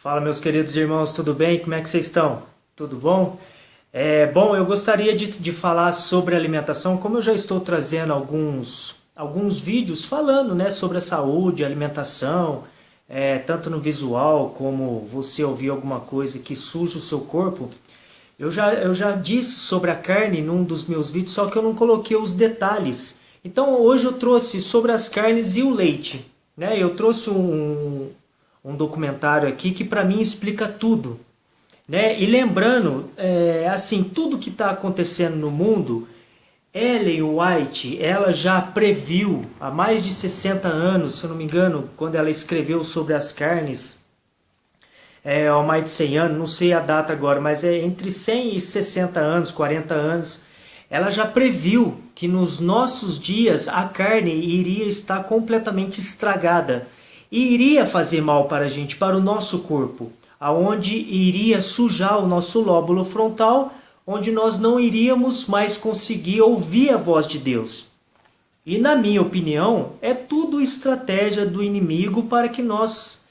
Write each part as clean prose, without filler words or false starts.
Fala, meus queridos irmãos, tudo bem? Como é que vocês estão? Tudo bom? Bom, eu gostaria de falar sobre alimentação, como eu já estou trazendo alguns vídeos falando, né, sobre a saúde, a alimentação, tanto no visual como você ouvir alguma coisa que suja o seu corpo. Eu já disse sobre a carne num dos meus vídeos, só que eu não coloquei os detalhes. Então hoje eu trouxe sobre as carnes e o leite, né? Eu trouxe um documentário aqui que para mim explica tudo, né? E lembrando, assim, tudo que está acontecendo no mundo, Ellen White, ela já previu há mais de 60 anos, se eu não me engano, quando ela escreveu sobre as carnes, há mais de 100 anos, não sei a data agora, mas é entre 100 e 60 anos, 40 anos, ela já previu que nos nossos dias a carne iria estar completamente estragada e iria fazer mal para a gente, para o nosso corpo, aonde iria sujar o nosso lóbulo frontal, onde nós não iríamos mais conseguir ouvir a voz de Deus. E na minha opinião, é tudo estratégia do inimigo para que nós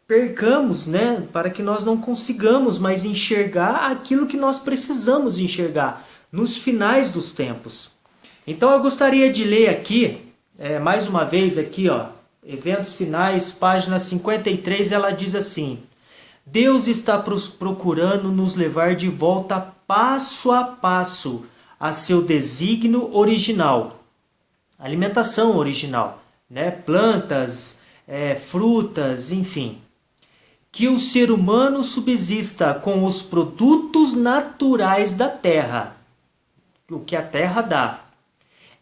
percamos, né? Para que nós não consigamos mais enxergar aquilo que nós precisamos enxergar nos finais dos tempos. Então eu gostaria de ler aqui, mais uma vez aqui, ó, Eventos Finais, página 53, ela diz assim: Deus está procurando nos levar de volta passo a passo a seu desígnio original, alimentação original, né? Plantas, frutas, enfim. Que o ser humano subsista com os produtos naturais da terra, o que a terra dá.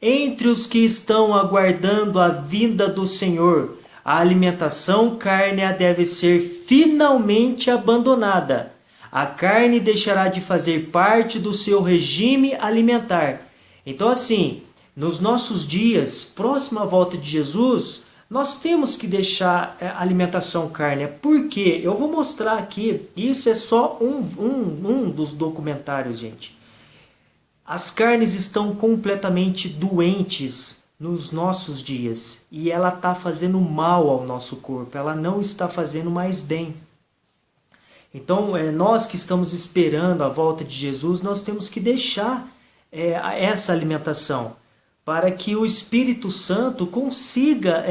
Entre os que estão aguardando a vinda do Senhor, a alimentação cárnea deve ser finalmente abandonada. A carne deixará de fazer parte do seu regime alimentar. Então, assim, nos nossos dias, próximo à volta de Jesus, nós temos que deixar a alimentação cárnea. Por quê? Eu vou mostrar aqui, isso é só um dos documentários, gente. As carnes estão completamente doentes nos nossos dias e ela está fazendo mal ao nosso corpo, ela não está fazendo mais bem. Então, nós que estamos esperando a volta de Jesus, nós temos que deixar essa alimentação para que o Espírito Santo consiga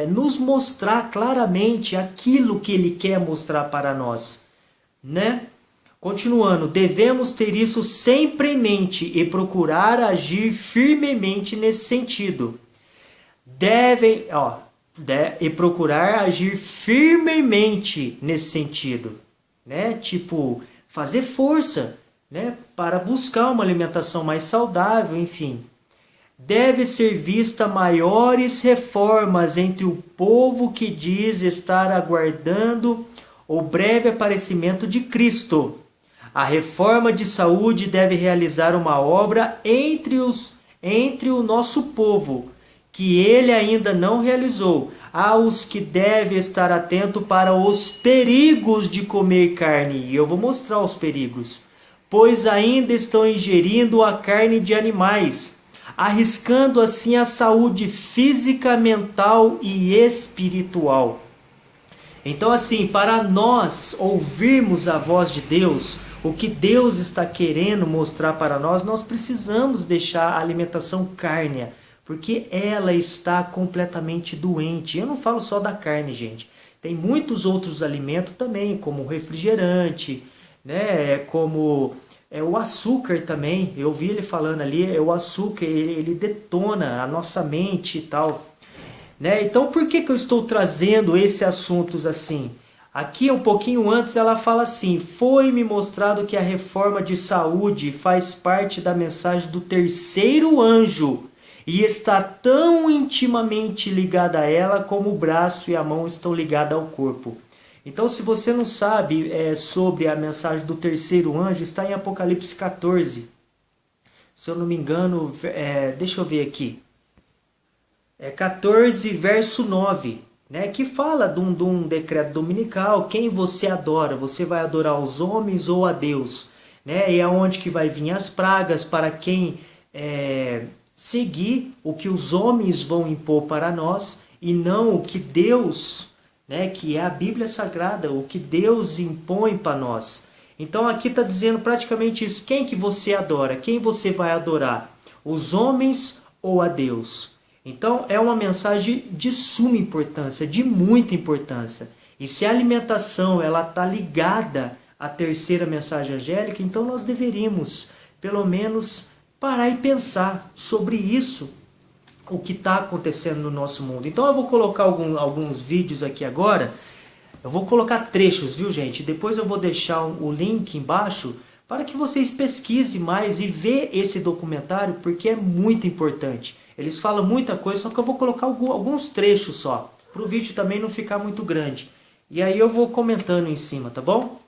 nos mostrar claramente aquilo que Ele quer mostrar para nós, né? Continuando, devemos ter isso sempre em mente e procurar agir firmemente nesse sentido. Procurar agir firmemente nesse sentido, né? Tipo, fazer força, né? Para buscar uma alimentação mais saudável, enfim. Deve ser vista maiores reformas entre o povo que diz estar aguardando o breve aparecimento de Cristo. A reforma de saúde deve realizar uma obra entre o nosso povo, que ele ainda não realizou. Há os que devem estar atentos para os perigos de comer carne. E eu vou mostrar os perigos. Pois ainda estão ingerindo a carne de animais, arriscando assim a saúde física, mental e espiritual. Então, assim, para nós ouvirmos a voz de Deus, o que Deus está querendo mostrar para nós, nós precisamos deixar a alimentação cárnea, porque ela está completamente doente. Eu não falo só da carne, gente. Tem muitos outros alimentos também, como o refrigerante, né? Como o açúcar também. Eu vi ele falando ali, o açúcar, ele detona a nossa mente e tal. Né? Então, por que eu estou trazendo esses assuntos assim? Aqui, um pouquinho antes, ela fala assim: foi-me mostrado que a reforma de saúde faz parte da mensagem do terceiro anjo e está tão intimamente ligada a ela como o braço e a mão estão ligados ao corpo. Então, se você não sabe sobre a mensagem do terceiro anjo, está em Apocalipse 14. Se eu não me engano, deixa eu ver aqui. 14, verso 9, né, que fala de um decreto dominical: quem você adora, você vai adorar os homens ou a Deus, né? E é onde que vai vir as pragas para quem seguir o que os homens vão impor para nós e não o que Deus né, que é a Bíblia Sagrada, o que Deus impõe para nós. Então aqui está dizendo praticamente isso. Quem que você adora? Quem você vai adorar? Os homens ou a Deus? Então é uma mensagem de suma importância, de muita importância. E se a alimentação está ligada à terceira mensagem angélica, então nós deveríamos, pelo menos, parar e pensar sobre isso, o que está acontecendo no nosso mundo. Então eu vou colocar alguns vídeos aqui agora. Eu vou colocar trechos, viu, gente? Depois eu vou deixar o link embaixo para que vocês pesquisem mais e vejam esse documentário, porque é muito importante. Eles falam muita coisa, só que eu vou colocar alguns trechos só, para o vídeo também não ficar muito grande. E aí eu vou comentando em cima, tá bom?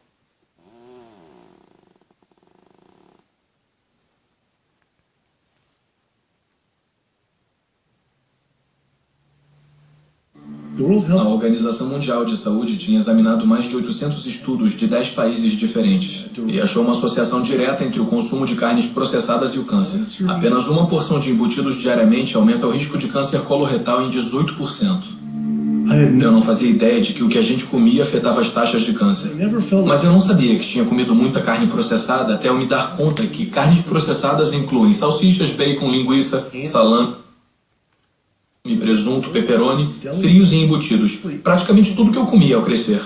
A Organização Mundial de Saúde tinha examinado mais de 800 estudos de 10 países diferentes e achou uma associação direta entre o consumo de carnes processadas e o câncer. Apenas uma porção de embutidos diariamente aumenta o risco de câncer coloretal em 18%. Eu não fazia ideia de que o que a gente comia afetava as taxas de câncer. Mas eu não sabia que tinha comido muita carne processada até eu me dar conta que carnes processadas incluem salsichas, bacon, linguiça, salame, presunto, pepperoni, frios e embutidos. Praticamente tudo que eu comia ao crescer.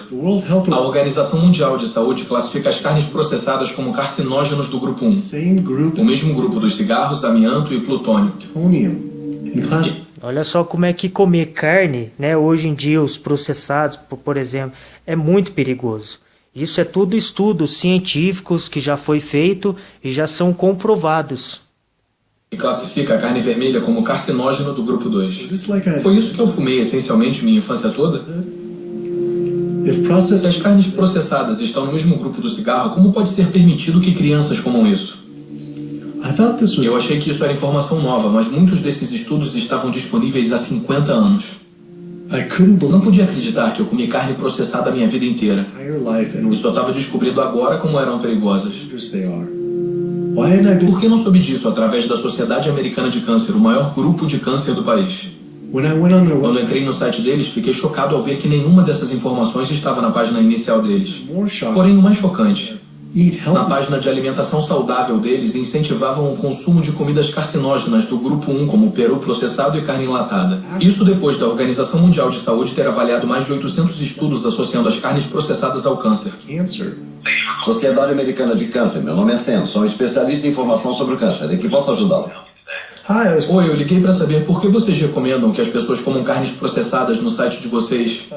A Organização Mundial de Saúde classifica as carnes processadas como carcinógenos do grupo 1. O mesmo grupo dos cigarros, amianto e plutônio. Olha só como é que comer carne, né, hoje em dia, os processados, por exemplo, é muito perigoso. Isso é tudo estudos científicos que já foi feito e já são comprovados. E classifica a carne vermelha como carcinógeno do grupo 2. Foi isso que eu fumei essencialmente minha infância toda? Se as carnes processadas estão no mesmo grupo do cigarro, como pode ser permitido que crianças comam isso? Eu achei que isso era informação nova, mas muitos desses estudos estavam disponíveis há 50 anos. Não podia acreditar que eu comi carne processada a minha vida inteira. E só estava descobrindo agora como eram perigosas. Por que não soube disso através da Sociedade Americana de Câncer, o maior grupo de câncer do país? Quando entrei no site deles, fiquei chocado ao ver que nenhuma dessas informações estava na página inicial deles. Porém, o mais chocante, na página de alimentação saudável deles, incentivavam o consumo de comidas carcinógenas do grupo 1, como peru processado e carne enlatada. Isso depois da Organização Mundial de Saúde ter avaliado mais de 800 estudos associando as carnes processadas ao câncer. Sociedade Americana de Câncer, meu nome é Sam, sou um especialista em informação sobre o câncer. Em que posso ajudá-lo? Oi, eu liguei para saber por que vocês recomendam que as pessoas comam carnes processadas no site de vocês,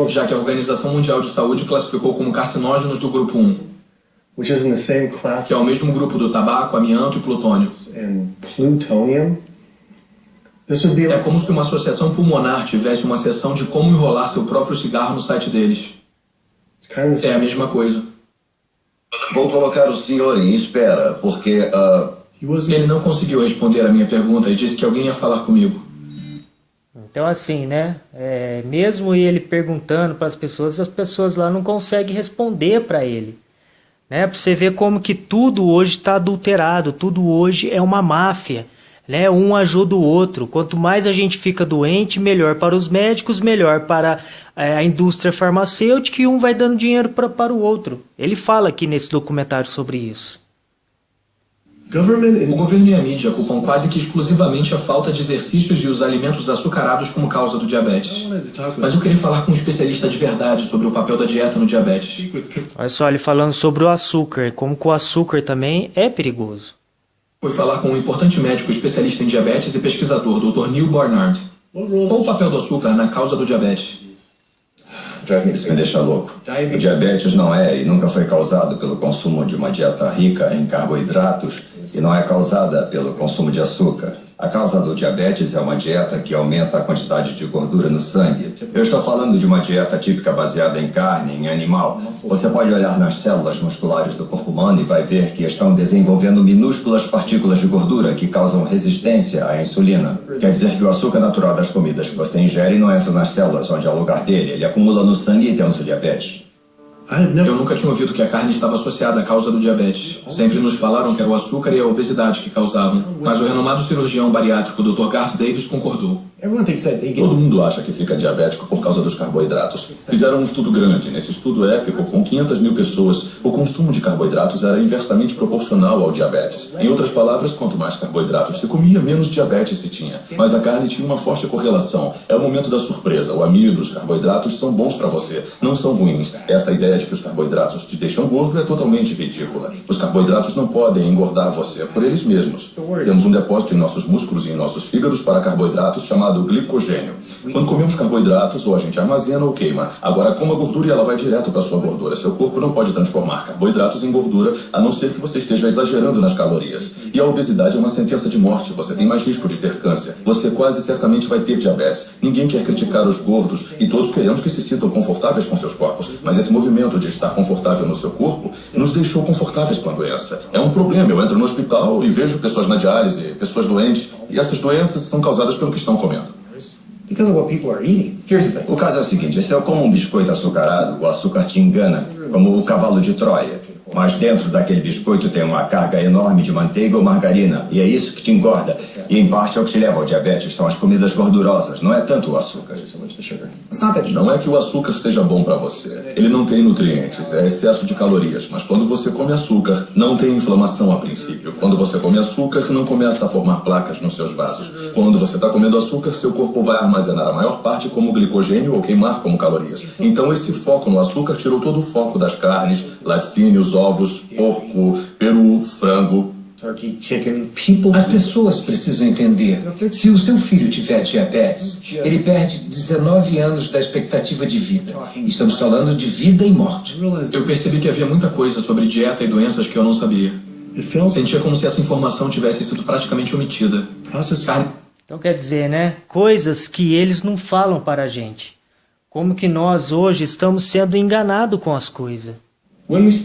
já que a Organização Mundial de Saúde classificou como carcinógenos do grupo 1, que é o mesmo grupo do tabaco, amianto e plutônio. É como se uma associação pulmonar tivesse uma seção de como enrolar seu próprio cigarro no site deles. É a mesma coisa. Vou colocar o senhor em espera, porque... Ele não conseguiu responder a minha pergunta e disse que alguém ia falar comigo. Então assim, né? Mesmo ele perguntando para as pessoas lá não conseguem responder para ele. Né? Para você ver como que tudo hoje está adulterado, tudo hoje é uma máfia. Né? Um ajuda o outro. Quanto mais a gente fica doente, melhor para os médicos, melhor para a indústria farmacêutica, e um vai dando dinheiro para o outro. Ele fala aqui nesse documentário sobre isso. O governo e a mídia culpam quase que exclusivamente a falta de exercícios e os alimentos açucarados como causa do diabetes. Mas eu queria falar com um especialista de verdade sobre o papel da dieta no diabetes. Olha só, ele falando sobre o açúcar, como que o açúcar também é perigoso. Fui falar com um importante médico especialista em diabetes e pesquisador, Dr. Neil Barnard. Qual o papel do açúcar na causa do diabetes? Isso me deixa louco. O diabetes não é e nunca foi causado pelo consumo de uma dieta rica em carboidratos e não é causada pelo consumo de açúcar. A causa do diabetes é uma dieta que aumenta a quantidade de gordura no sangue. Eu estou falando de uma dieta típica baseada em carne, em animal. Você pode olhar nas células musculares do corpo humano e vai ver que estão desenvolvendo minúsculas partículas de gordura que causam resistência à insulina. Quer dizer que o açúcar natural das comidas que você ingere não entra nas células onde é o lugar dele. Ele acumula no sangue e temos o diabetes. Eu nunca tinha ouvido que a carne estava associada à causa do diabetes. Sempre nos falaram que era o açúcar e a obesidade que causavam. Mas o renomado cirurgião bariátrico Dr. Garth Davis concordou. Todo mundo acha que fica diabético por causa dos carboidratos. Fizeram um estudo grande. Nesse estudo épico, com 500 mil pessoas, o consumo de carboidratos era inversamente proporcional ao diabetes. Em outras palavras, quanto mais carboidratos se comia, menos diabetes se tinha. Mas a carne tinha uma forte correlação. É o momento da surpresa. O amido, os carboidratos são bons para você, não são ruins. Essa ideia de que os carboidratos te deixam gordo é totalmente ridícula. Os carboidratos não podem engordar você por eles mesmos. Temos um depósito em nossos músculos e em nossos fígados para carboidratos chamado glicogênio. Quando comemos carboidratos, ou a gente armazena ou queima. Agora, coma gordura e ela vai direto para sua gordura. Seu corpo não pode transformar carboidratos em gordura, a não ser que você esteja exagerando nas calorias. E a obesidade é uma sentença de morte. Você tem mais risco de ter câncer. Você quase certamente vai ter diabetes. Ninguém quer criticar os gordos e todos queremos que se sintam confortáveis com seus corpos. Mas esse movimento de estar confortável no seu corpo nos deixou confortáveis com a doença. É um problema. Eu entro no hospital e vejo pessoas na diálise, pessoas doentes, e essas doenças são causadas pelo que estão comendo. O caso é o seguinte, se eu como um biscoito açucarado, o açúcar te engana, como o cavalo de Troia. Mas dentro daquele biscoito tem uma carga enorme de manteiga ou margarina, e é isso que te engorda. E em parte é o que te leva ao diabetes, são as comidas gordurosas, não é tanto o açúcar. Não é que o açúcar seja bom para você. Ele não tem nutrientes, é excesso de calorias. Mas quando você come açúcar, não tem inflamação a princípio. Quando você come açúcar, não começa a formar placas nos seus vasos. Quando você está comendo açúcar, seu corpo vai armazenar a maior parte como glicogênio ou queimar como calorias. Então esse foco no açúcar tirou todo o foco das carnes, laticínios, ovos, porco, peru, frango. As pessoas precisam entender, se o seu filho tiver diabetes, ele perde 19 anos da expectativa de vida. Estamos falando de vida e morte. Eu percebi que havia muita coisa sobre dieta e doenças que eu não sabia. Sentia como se essa informação tivesse sido praticamente omitida. Então quer dizer, né? Coisas que eles não falam para a gente. Como que nós hoje estamos sendo enganados com as coisas.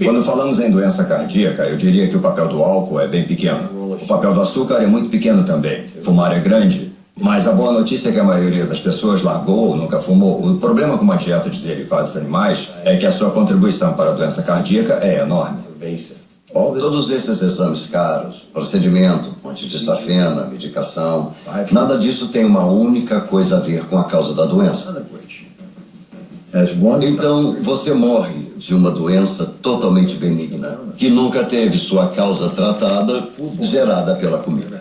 Quando falamos em doença cardíaca, eu diria que o papel do álcool é bem pequeno. O papel do açúcar é muito pequeno também. Fumar é grande. Mas a boa notícia é que a maioria das pessoas largou ou nunca fumou. O problema com uma dieta de derivados animais é que a sua contribuição para a doença cardíaca é enorme. Todos esses exames caros, procedimento, ponte de safena, medicação, nada disso tem uma única coisa a ver com a causa da doença. Então, você morre de uma doença totalmente benigna, que nunca teve sua causa tratada, gerada pela comida.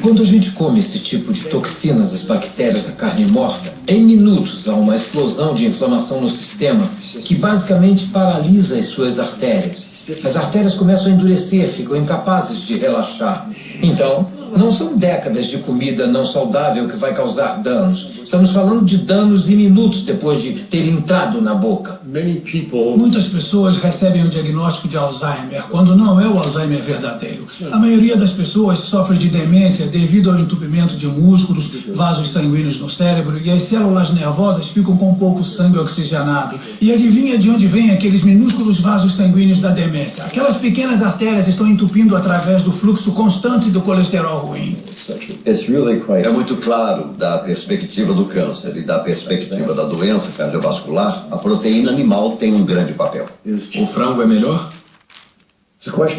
Quando a gente come esse tipo de toxina das bactérias da carne morta, em minutos há uma explosão de inflamação no sistema que basicamente paralisa as suas artérias. As artérias começam a endurecer, ficam incapazes de relaxar. Então, não são décadas de comida não saudável que vai causar danos. Estamos falando de danos em minutos depois de ter entrado na boca. Muitas pessoas recebem o diagnóstico de Alzheimer, quando não é o Alzheimer verdadeiro. A maioria das pessoas sofre de demência devido ao entupimento de músculos, vasos sanguíneos no cérebro, e as células nervosas ficam com pouco sangue oxigenado. E adivinha de onde vêm aqueles minúsculos vasos sanguíneos da demência? Aquelas pequenas artérias estão entupindo através do fluxo constante do colesterol ruim. É muito claro, da perspectiva do câncer e da perspectiva da doença cardiovascular, a proteína animal tem um grande papel. O frango é melhor?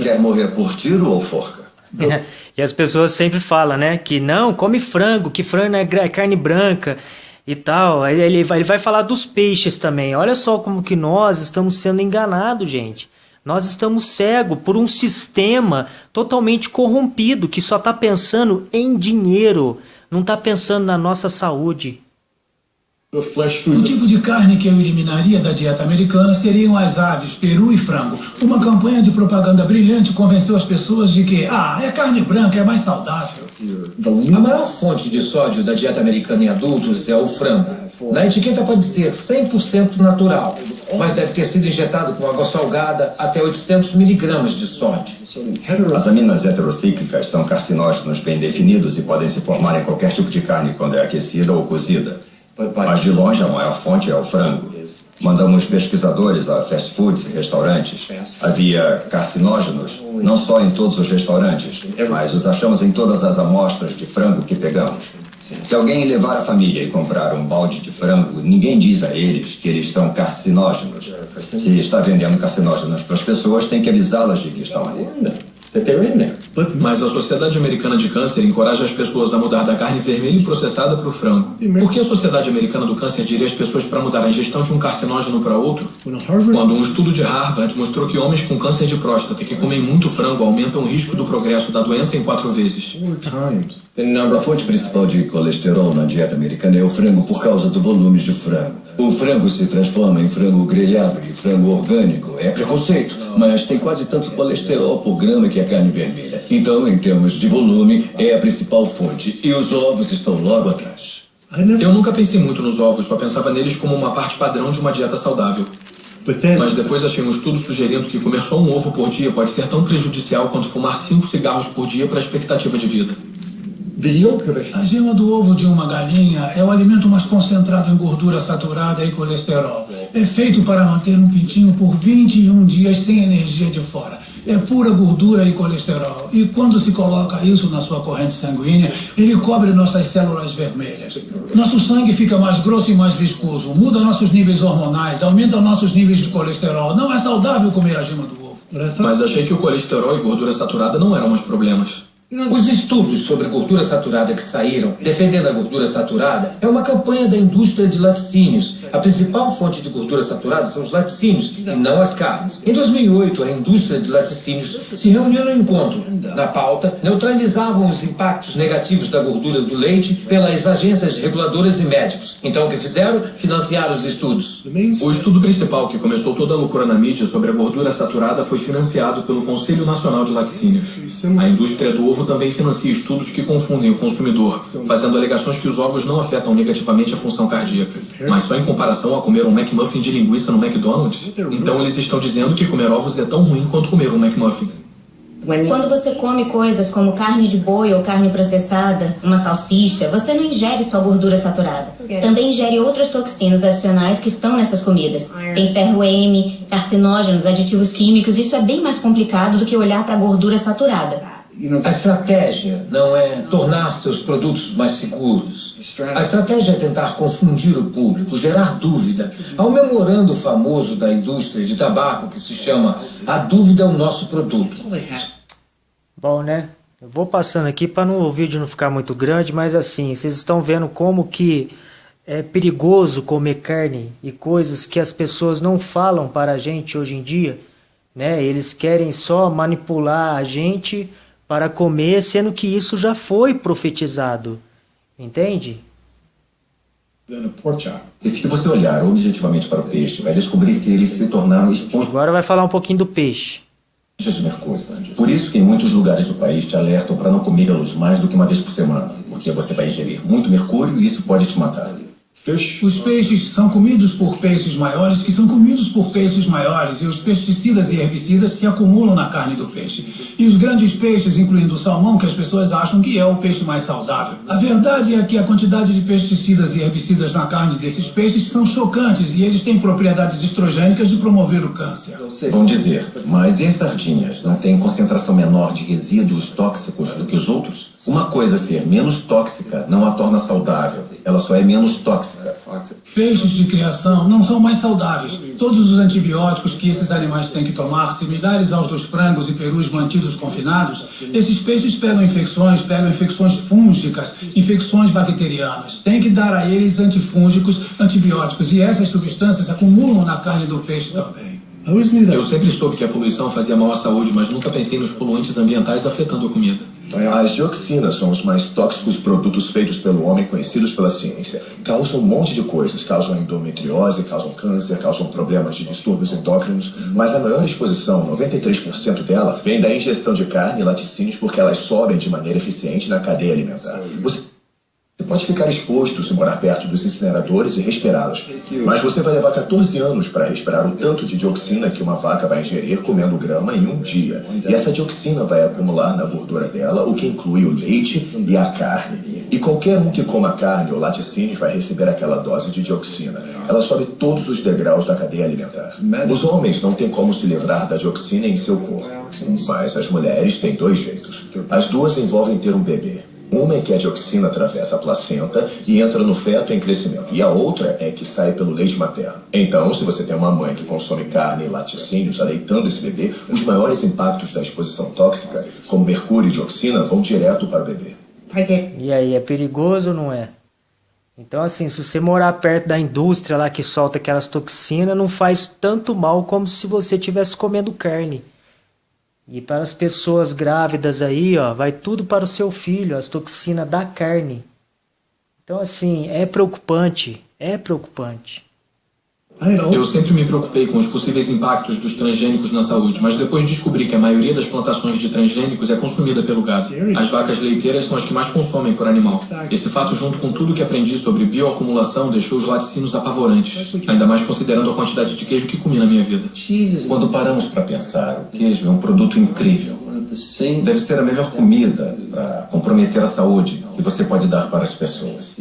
Quer morrer por tiro ou forca? E as pessoas sempre falam, né? Que não, come frango, que frango é carne branca e tal. Aí ele vai falar dos peixes também. Olha só como que nós estamos sendo enganados, gente. Nós estamos cegos por um sistema totalmente corrompido que só está pensando em dinheiro, não está pensando na nossa saúde. O tipo de carne que eu eliminaria da dieta americana seriam as aves, peru e frango. Uma campanha de propaganda brilhante convenceu as pessoas de que, é carne branca, é mais saudável. A maior fonte de sódio da dieta americana em adultos é o frango. Na etiqueta pode dizer 100% natural, mas deve ter sido injetado com água salgada até 800 miligramas de sódio. As aminas heterocíclicas são carcinógenos bem definidos e podem se formar em qualquer tipo de carne quando é aquecida ou cozida. Mas de longe a maior fonte é o frango. Mandamos pesquisadores a fast foods e restaurantes. Havia carcinógenos, não só em todos os restaurantes, mas os achamos em todas as amostras de frango que pegamos. Se alguém levar a família e comprar um balde de frango, ninguém diz a eles que eles são carcinógenos. Se está vendendo carcinógenos para as pessoas, tem que avisá-las de que estão ali. Mas a Sociedade Americana de Câncer encoraja as pessoas a mudar da carne vermelha e processada para o frango. Por que a Sociedade Americana do Câncer diria às pessoas para mudar a ingestão de um carcinógeno para outro? Quando um estudo de Harvard mostrou que homens com câncer de próstata que comem muito frango aumentam o risco do progresso da doença em 4 vezes. A fonte principal de colesterol na dieta americana é o frango por causa do volume de frango. O frango se transforma em frango grelhado e frango orgânico. É preconceito, mas tem quase tanto colesterol por grama que a carne vermelha. Então, em termos de volume, é a principal fonte. E os ovos estão logo atrás. Eu nunca pensei muito nos ovos, só pensava neles como uma parte padrão de uma dieta saudável. Mas depois achei um estudo sugerindo que comer só um ovo por dia pode ser tão prejudicial quanto fumar 5 cigarros por dia para a expectativa de vida. A gema do ovo de uma galinha é o alimento mais concentrado em gordura saturada e colesterol. É feito para manter um pintinho por 21 dias sem energia de fora. É pura gordura e colesterol. E quando se coloca isso na sua corrente sanguínea, ele cobre nossas células vermelhas. Nosso sangue fica mais grosso e mais viscoso, muda nossos níveis hormonais, aumenta nossos níveis de colesterol. Não é saudável comer a gema do ovo. Mas achei que o colesterol e gordura saturada não eram mais problemas. Os estudos sobre gordura saturada que saíram, defendendo a gordura saturada, é uma campanha da indústria de laticínios. A principal fonte de gordura saturada são os laticínios, e não as carnes. Em 2008, a indústria de laticínios se reuniu no encontro. Na pauta, neutralizavam os impactos negativos da gordura do leite pelas agências reguladoras e médicos. Então, o que fizeram? Financiaram os estudos. O estudo principal que começou toda a loucura na mídia sobre a gordura saturada foi financiado pelo Conselho Nacional de Laticínios. A indústria do ovo também financia estudos que confundem o consumidor, fazendo alegações que os ovos não afetam negativamente a função cardíaca, mas só em comparação a comer um McMuffin de linguiça no McDonald's. Então eles estão dizendo que comer ovos é tão ruim quanto comer um McMuffin. Quando você come coisas como carne de boi ou carne processada, uma salsicha, você não ingere só gordura saturada. Também ingere outras toxinas adicionais que estão nessas comidas. Tem ferro M, carcinógenos, aditivos químicos. Isso é bem mais complicado do que olhar para a gordura saturada. A estratégia não é tornar seus produtos mais seguros. A estratégia é tentar confundir o público, gerar dúvida. Há um memorando famoso da indústria de tabaco que se chama "A dúvida é o nosso produto". Bom, né? Eu vou passando aqui para o vídeo não ficar muito grande, mas assim, vocês estão vendo como que é perigoso comer carne e coisas que as pessoas não falam para a gente hoje em dia, né? Eles querem só manipular a gente para comer, sendo que isso já foi profetizado, entende? Se você olhar objetivamente para o peixe, vai descobrir que eles se tornaram esponjas Agora vai falar um pouquinho do peixe. de mercúrio. Por isso que em muitos lugares do país te alertam para não comê-los mais do que uma vez por semana, porque você vai ingerir muito mercúrio e isso pode te matar. Os peixes são comidos por peixes maiores, que são comidos por peixes maiores, e os pesticidas e herbicidas se acumulam na carne do peixe. E os grandes peixes, incluindo o salmão, que as pessoas acham que é o peixe mais saudável. A verdade é que a quantidade de pesticidas e herbicidas na carne desses peixes são chocantes, e eles têm propriedades estrogênicas de promover o câncer. Vão dizer, mas e as sardinhas não têm concentração menor de resíduos tóxicos do que os outros? Uma coisa ser menos tóxica não a torna saudável, ela só é menos tóxica. Peixes de criação não são mais saudáveis. Todos os antibióticos que esses animais têm que tomar, similares aos dos frangos e perus mantidos confinados, esses peixes pegam infecções fúngicas, infecções bacterianas. Tem que dar a eles antifúngicos, antibióticos, e essas substâncias acumulam na carne do peixe também. Eu sempre soube que a poluição fazia mal à saúde, mas nunca pensei nos poluentes ambientais afetando a comida. As dioxinas são os mais tóxicos produtos feitos pelo homem, conhecidos pela ciência. Causam um monte de coisas. Causam endometriose, causam câncer, causam problemas de distúrbios endócrinos. Mas a maior exposição, 93% dela, vem da ingestão de carne e laticínios, porque elas sobem de maneira eficiente na cadeia alimentar. Você pode ficar exposto se morar perto dos incineradores e respirá-los. Mas você vai levar 14 anos para respirar o tanto de dioxina que uma vaca vai ingerir comendo grama em um dia. E essa dioxina vai acumular na gordura dela, o que inclui o leite e a carne. E qualquer um que coma carne ou laticínios vai receber aquela dose de dioxina. Ela sobe todos os degraus da cadeia alimentar. Os homens não têm como se livrar da dioxina em seu corpo. Mas as mulheres têm 2 jeitos. As duas envolvem ter um bebê. Uma é que a dioxina atravessa a placenta e entra no feto em crescimento. E a outra é que sai pelo leite materno. Então, se você tem uma mãe que consome carne e laticínios aleitando esse bebê, os maiores impactos da exposição tóxica, como mercúrio e dioxina, vão direto para o bebê. E aí, é perigoso ou não é? Então, assim, se você morar perto da indústria lá que solta aquelas toxinas, não faz tanto mal como se você estivesse comendo carne. E para as pessoas grávidas aí, ó, vai tudo para o seu filho, as toxinas da carne. Então, assim, é preocupante, é preocupante. Eu sempre me preocupei com os possíveis impactos dos transgênicos na saúde, mas depois descobri que a maioria das plantações de transgênicos é consumida pelo gado. As vacas leiteiras são as que mais consomem por animal. Esse fato, junto com tudo que aprendi sobre bioacumulação, deixou os laticínios apavorantes, ainda mais considerando a quantidade de queijo que comi na minha vida. Quando paramos para pensar, o queijo é um produto incrível. Deve ser a melhor comida para comprometer a saúde que você pode dar para as pessoas.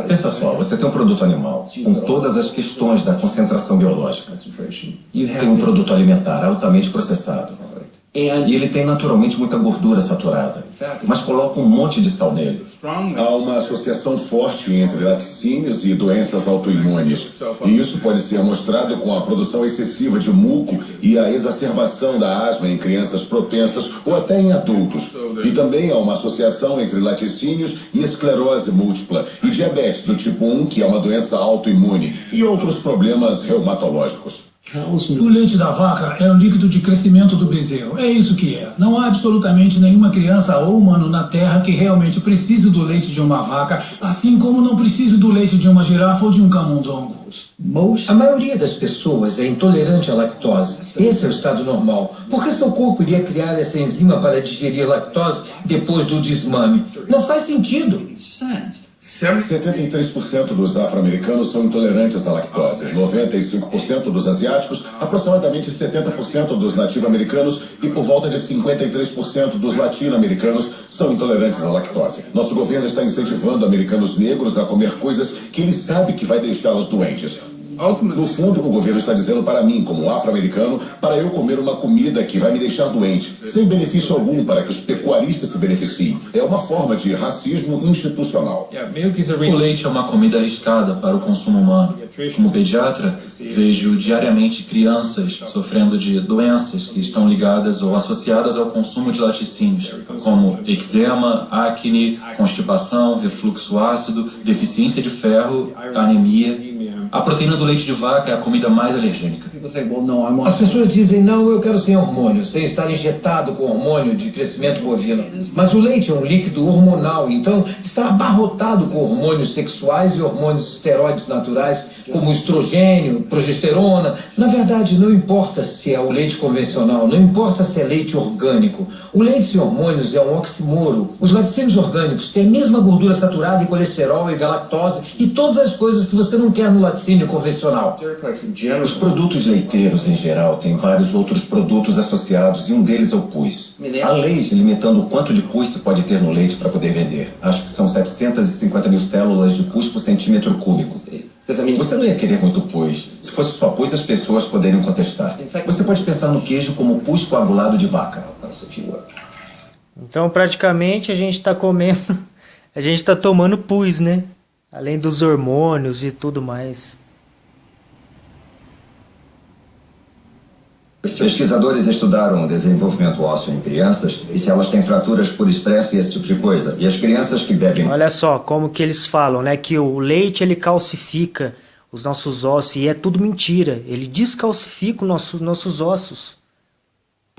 Pensa só, você tem um produto animal com todas as questões da concentração biológica. Tem um produto alimentar altamente processado. E ele tem naturalmente muita gordura saturada, mas coloca um monte de sal nele. Há uma associação forte entre laticínios e doenças autoimunes. E isso pode ser mostrado com a produção excessiva de muco e a exacerbação da asma em crianças propensas ou até em adultos. E também há uma associação entre laticínios e esclerose múltipla e diabetes do tipo 1, que é uma doença autoimune, e outros problemas reumatológicos. O leite da vaca é o líquido de crescimento do bezerro. É isso que é. Não há absolutamente nenhuma criança ou humano na Terra que realmente precise do leite de uma vaca, assim como não precise do leite de uma girafa ou de um camundongo. A maioria das pessoas é intolerante à lactose. Esse é o estado normal. Por que seu corpo iria criar essa enzima para digerir lactose depois do desmame? Não faz sentido. 73% dos afro-americanos são intolerantes à lactose, 95% dos asiáticos, aproximadamente 70% dos nativo-americanos e por volta de 53% dos latino-americanos são intolerantes à lactose. Nosso governo está incentivando americanos negros a comer coisas que ele sabe que vai deixá-los doentes. No fundo, o governo está dizendo para mim, como afro-americano, para eu comer uma comida que vai me deixar doente, sem benefício algum para que os pecuaristas se beneficiem. É uma forma de racismo institucional. O leite é uma comida arriscada para o consumo humano. Como pediatra, vejo diariamente crianças sofrendo de doenças que estão ligadas ou associadas ao consumo de laticínios, como eczema, acne, constipação, refluxo ácido, deficiência de ferro, anemia. A proteína do leite de vaca é a comida mais alergênica. As pessoas dizem, não, eu quero sem hormônio, sem estar injetado com hormônio de crescimento bovino. Mas o leite é um líquido hormonal, então está abarrotado com hormônios sexuais e hormônios esteroides naturais, como estrogênio, progesterona. Na verdade, não importa se é o leite convencional, não importa se é leite orgânico. O leite sem hormônios é um oxímoro. Os laticínios orgânicos têm a mesma gordura saturada e colesterol e galactose e todas as coisas que você não quer no laticínio convencional. Os produtos leiteiros, em geral, têm vários outros produtos associados e um deles é o pus. Há leis limitando o quanto de pus se pode ter no leite para poder vender. Acho que são 750 mil células de pus por centímetro cúbico. Você não ia querer muito pus. Se fosse só pus, as pessoas poderiam contestar. Você pode pensar no queijo como pus coagulado de vaca. Então, praticamente, a gente está comendo, a gente está tomando pus, né? Além dos hormônios e tudo mais. Pesquisadores estudaram o desenvolvimento ósseo em crianças e se elas têm fraturas por estresse e esse tipo de coisa. E as crianças que bebem... Olha só como que eles falam, né? Que o leite, ele calcifica os nossos ossos. E é tudo mentira. Ele descalcifica os nossos ossos.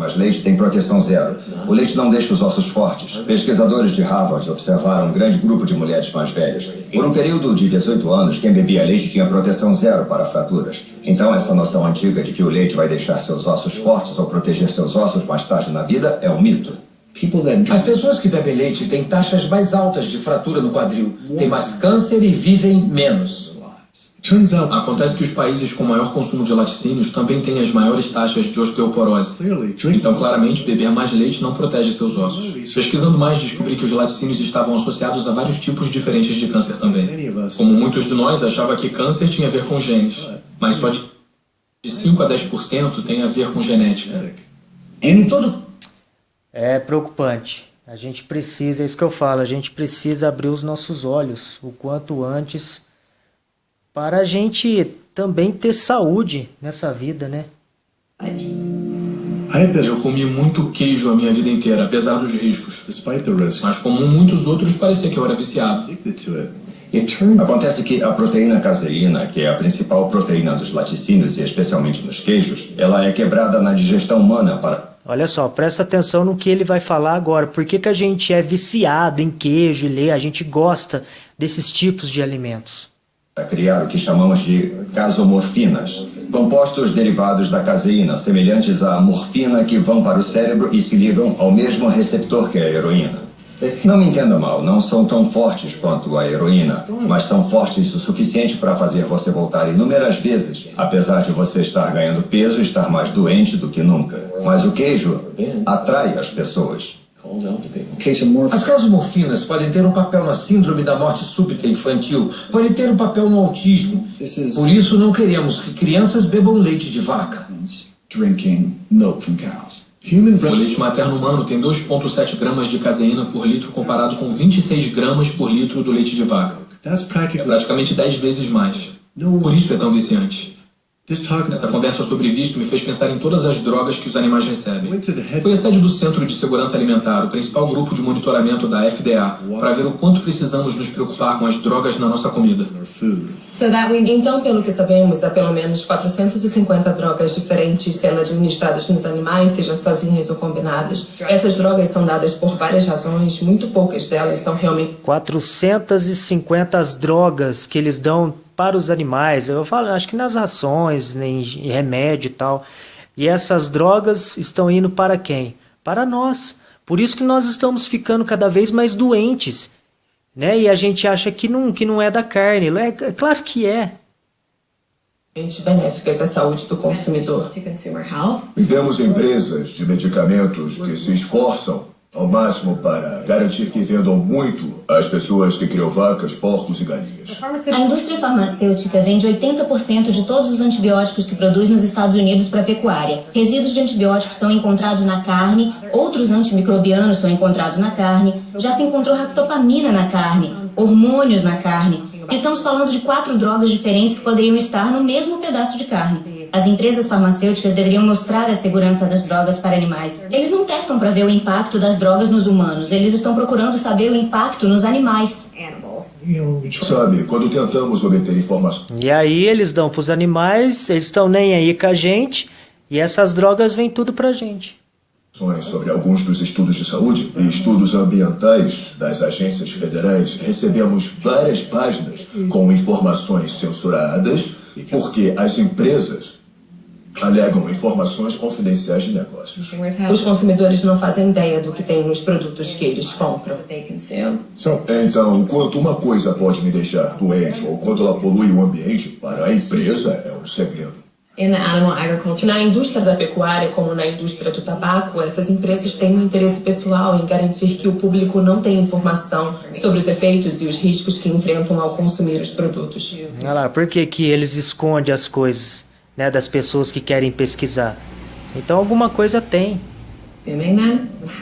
Mas leite tem proteção zero. O leite não deixa os ossos fortes. Pesquisadores de Harvard observaram um grande grupo de mulheres mais velhas. Por um período de 18 anos, quem bebia leite tinha proteção zero para fraturas. Então, essa noção antiga de que o leite vai deixar seus ossos fortes ou proteger seus ossos mais tarde na vida é um mito. As pessoas que bebem leite têm taxas mais altas de fratura no quadril, têm mais câncer e vivem menos. Acontece que os países com maior consumo de laticínios também têm as maiores taxas de osteoporose. Então, claramente, beber mais leite não protege seus ossos. Pesquisando mais, descobri que os laticínios estavam associados a vários tipos diferentes de câncer também. Como muitos de nós achavam que câncer tinha a ver com genes, mas só de 5 a 10% tem a ver com genética. É preocupante. A gente precisa, é isso que eu falo, a gente precisa abrir os nossos olhos o quanto antes para a gente também ter saúde nessa vida, né? Eu comi muito queijo a minha vida inteira, apesar dos riscos. Mas como muitos outros, parecia que eu era viciado. Acontece que a proteína caseína, que é a principal proteína dos laticínios e especialmente nos queijos, ela é quebrada na digestão humana para... Olha só, presta atenção no que ele vai falar agora. Por que a gente é viciado em queijo e leite? A gente gosta desses tipos de alimentos. Para criar o que chamamos de casomorfinas, compostos derivados da caseína, semelhantes à morfina que vão para o cérebro e se ligam ao mesmo receptor que a heroína. Não me entenda mal, não são tão fortes quanto a heroína, mas são fortes o suficiente para fazer você voltar inúmeras vezes, apesar de você estar ganhando peso e estar mais doente do que nunca. Mas o queijo atrai as pessoas. As casomorfinas podem ter um papel na síndrome da morte súbita infantil, podem ter um papel no autismo. Por isso não queremos que crianças bebam leite de vaca. O leite materno humano tem 2,7 gramas de caseína por litro comparado com 26 gramas por litro do leite de vaca. É praticamente 10 vezes mais. Por isso é tão viciante. Essa conversa sobre vício me fez pensar em todas as drogas que os animais recebem. Foi a sede do Centro de Segurança Alimentar, o principal grupo de monitoramento da FDA, para ver o quanto precisamos nos preocupar com as drogas na nossa comida. Então, pelo que sabemos, há pelo menos 450 drogas diferentes sendo administradas nos animais, seja sozinhas ou combinadas. Essas drogas são dadas por várias razões, muito poucas delas são realmente... 450 drogas que eles dão para os animais, eu falo, acho que nas rações, em remédio e tal. E essas drogas estão indo para quem? Para nós. Por isso que nós estamos ficando cada vez mais doentes, né? E a gente acha que não é da carne. É claro que é. Benéficas à saúde do consumidor. Temos empresas de medicamentos que se esforçam ao máximo para garantir que vendam muito às pessoas que criam vacas, porcos e galinhas. A indústria farmacêutica vende 80% de todos os antibióticos que produz nos Estados Unidos para a pecuária. Resíduos de antibióticos são encontrados na carne, outros antimicrobianos são encontrados na carne, já se encontrou ractopamina na carne, hormônios na carne. Estamos falando de 4 drogas diferentes que poderiam estar no mesmo pedaço de carne. As empresas farmacêuticas deveriam mostrar a segurança das drogas para animais. Eles não testam para ver o impacto das drogas nos humanos, eles estão procurando saber o impacto nos animais. Sabe, quando tentamos obter informações... E aí eles dão para os animais, eles estão nem aí com a gente, e essas drogas vêm tudo para a gente. Sobre alguns dos estudos de saúde e estudos ambientais das agências federais, recebemos várias páginas com informações censuradas, porque as empresas alegam informações confidenciais de negócios. Os consumidores não fazem ideia do que tem nos produtos que eles compram. Então, quanto uma coisa pode me deixar doente ou quanto ela polui o ambiente, para a empresa é um segredo. Na indústria da pecuária, como na indústria do tabaco, essas empresas têm um interesse pessoal em garantir que o público não tenha informação sobre os efeitos e os riscos que enfrentam ao consumir os produtos. Olha lá, por que eles escondem as coisas, né, das pessoas que querem pesquisar? Então alguma coisa tem.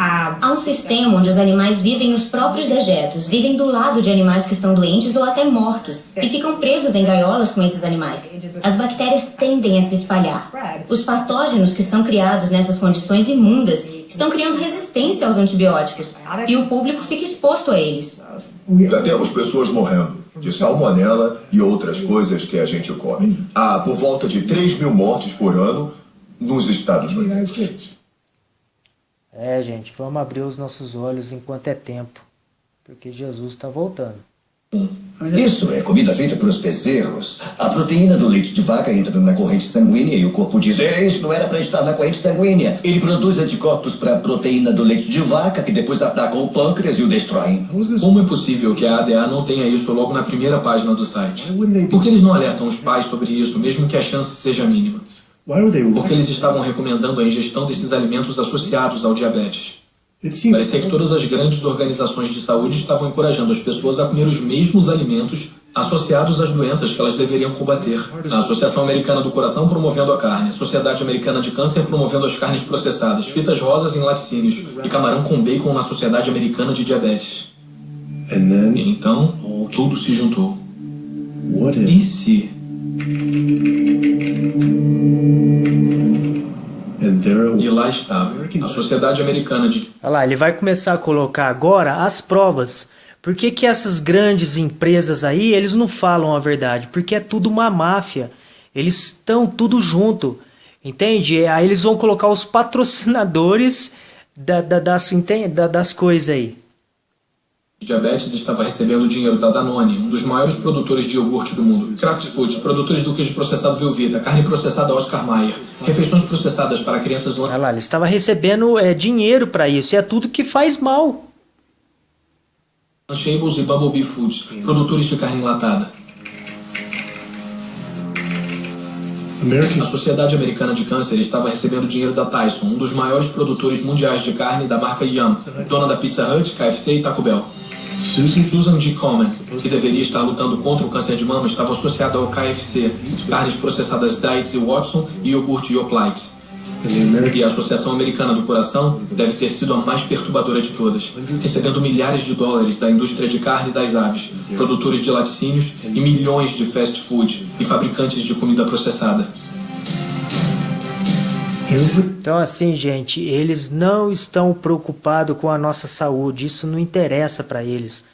Há um sistema onde os animais vivem nos próprios dejetos, vivem do lado de animais que estão doentes ou até mortos, e ficam presos em gaiolas com esses animais. As bactérias tendem a se espalhar. Os patógenos que são criados nessas condições imundas estão criando resistência aos antibióticos, e o público fica exposto a eles. Já temos pessoas morrendo de salmonela e outras coisas que a gente come. Há por volta de 3 mil mortes por ano nos Estados Unidos. É, gente, vamos abrir os nossos olhos enquanto é tempo, porque Jesus está voltando. Isso é comida feita pelos bezerros. A proteína do leite de vaca entra na corrente sanguínea e o corpo diz: isso não era para estar na corrente sanguínea. Ele produz anticorpos para a proteína do leite de vaca, que depois atacam o pâncreas e o destroem. Como é possível que a ADA não tenha isso logo na primeira página do site? Por que eles não alertam os pais sobre isso, mesmo que a chance seja mínima? Porque eles estavam recomendando a ingestão desses alimentos associados ao diabetes. Parecia que todas as grandes organizações de saúde estavam encorajando as pessoas a comer os mesmos alimentos associados às doenças que elas deveriam combater. A Associação Americana do Coração promovendo a carne, a Sociedade Americana de Câncer promovendo as carnes processadas, fitas rosas em laticínios e camarão com bacon na Sociedade Americana de Diabetes. E então, tudo se juntou. E se... E lá estava, a Sociedade Americana de... Olha lá, ele vai começar a colocar agora as provas. Por que que essas grandes empresas aí, eles não falam a verdade? Porque é tudo uma máfia. Eles estão tudo junto, entende? Aí eles vão colocar os patrocinadores das coisas aí. Diabetes estava recebendo dinheiro da Danone, um dos maiores produtores de iogurte do mundo. Kraft Foods, produtores do queijo processado Velveeta, carne processada Oscar Mayer, refeições processadas para crianças... Olha lá, ele estava recebendo dinheiro para isso, e é tudo que faz mal. Lunchables e Bumblebee Foods, produtores de carne enlatada. A Sociedade Americana de Câncer estava recebendo dinheiro da Tyson, um dos maiores produtores mundiais de carne da marca Yum, dona da Pizza Hut, KFC e Taco Bell. Susan G. Komen, que deveria estar lutando contra o câncer de mama, estava associada ao KFC, carnes processadas Diets e Watson e iogurte Yoplait. E a Associação Americana do Coração deve ter sido a mais perturbadora de todas, recebendo milhares de dólares da indústria de carne das aves, produtores de laticínios e milhões de fast food e fabricantes de comida processada. Então assim, gente, eles não estão preocupados com a nossa saúde, isso não interessa para eles.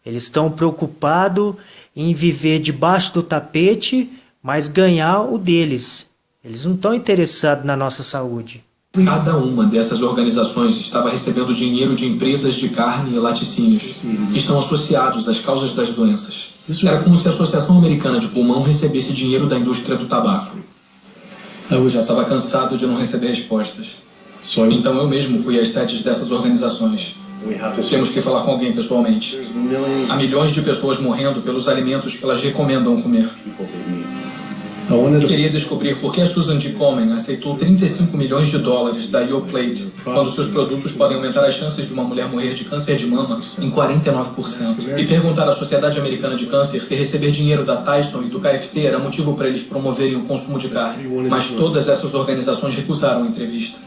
Eles estão preocupados em viver debaixo do tapete, mas ganhar o deles. Eles não estão interessados na nossa saúde. Cada uma dessas organizações estava recebendo dinheiro de empresas de carne e laticínios, que estão associados às causas das doenças. Era como se a Associação Americana de Pulmão recebesse dinheiro da indústria do tabaco. Eu já estava cansado de não receber respostas. Então eu mesmo fui às sedes dessas organizações. Temos que falar com alguém pessoalmente. Há milhões de pessoas morrendo pelos alimentos que elas recomendam comer. Queria descobrir por que a Susan G. Komen aceitou 35 milhões de dólares da Yoplait, quando seus produtos podem aumentar as chances de uma mulher morrer de câncer de mama em 49%. E perguntar à Sociedade Americana de Câncer se receber dinheiro da Tyson e do KFC era motivo para eles promoverem o consumo de carne. Mas todas essas organizações recusaram a entrevista.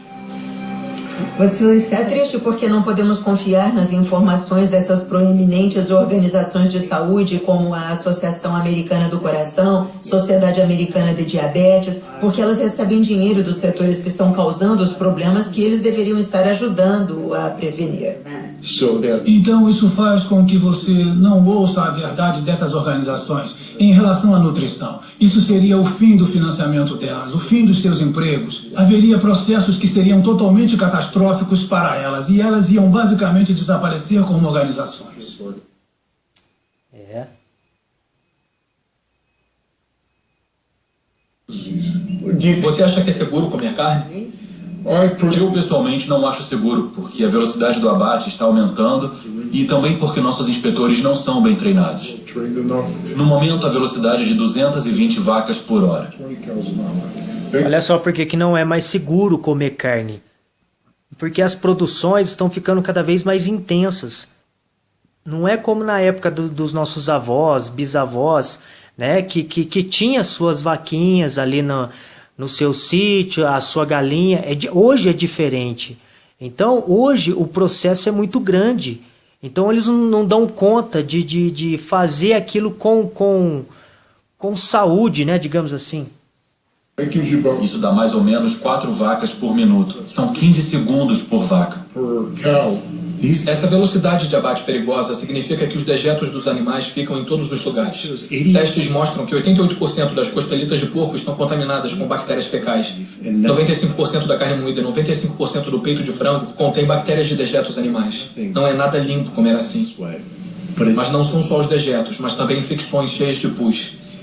É triste porque não podemos confiar nas informações dessas proeminentes organizações de saúde, como a Associação Americana do Coração, Sociedade Americana de Diabetes, porque elas recebem dinheiro dos setores que estão causando os problemas que eles deveriam estar ajudando a prevenir. Então isso faz com que você não ouça a verdade dessas organizações em relação à nutrição. Isso seria o fim do financiamento delas, o fim dos seus empregos. Haveria processos que seriam totalmente catastróficos para elas e elas iam basicamente desaparecer como organizações. Você acha que é seguro comer carne? Eu pessoalmente não acho seguro, porque a velocidade do abate está aumentando e também porque nossos inspetores não são bem treinados. No momento, a velocidade é de 220 vacas por hora. Olha só por que não é mais seguro comer carne. Porque as produções estão ficando cada vez mais intensas. Não é como na época dos nossos avós, bisavós, né, que tinha suas vaquinhas ali no seu sítio, a sua galinha. Hoje é diferente. Então hoje o processo é muito grande. Então eles não dão conta de fazer aquilo com saúde, né, digamos assim. Isso dá mais ou menos 4 vacas por minuto. São 15 segundos por vaca. Essa velocidade de abate perigosa significa que os dejetos dos animais ficam em todos os lugares. Testes mostram que 88% das costelitas de porco estão contaminadas com bactérias fecais. 95% da carne moída e 95% do peito de frango contém bactérias de dejetos animais. Não é nada limpo comer assim. Mas não são só os dejetos, mas também infecções cheias de pus.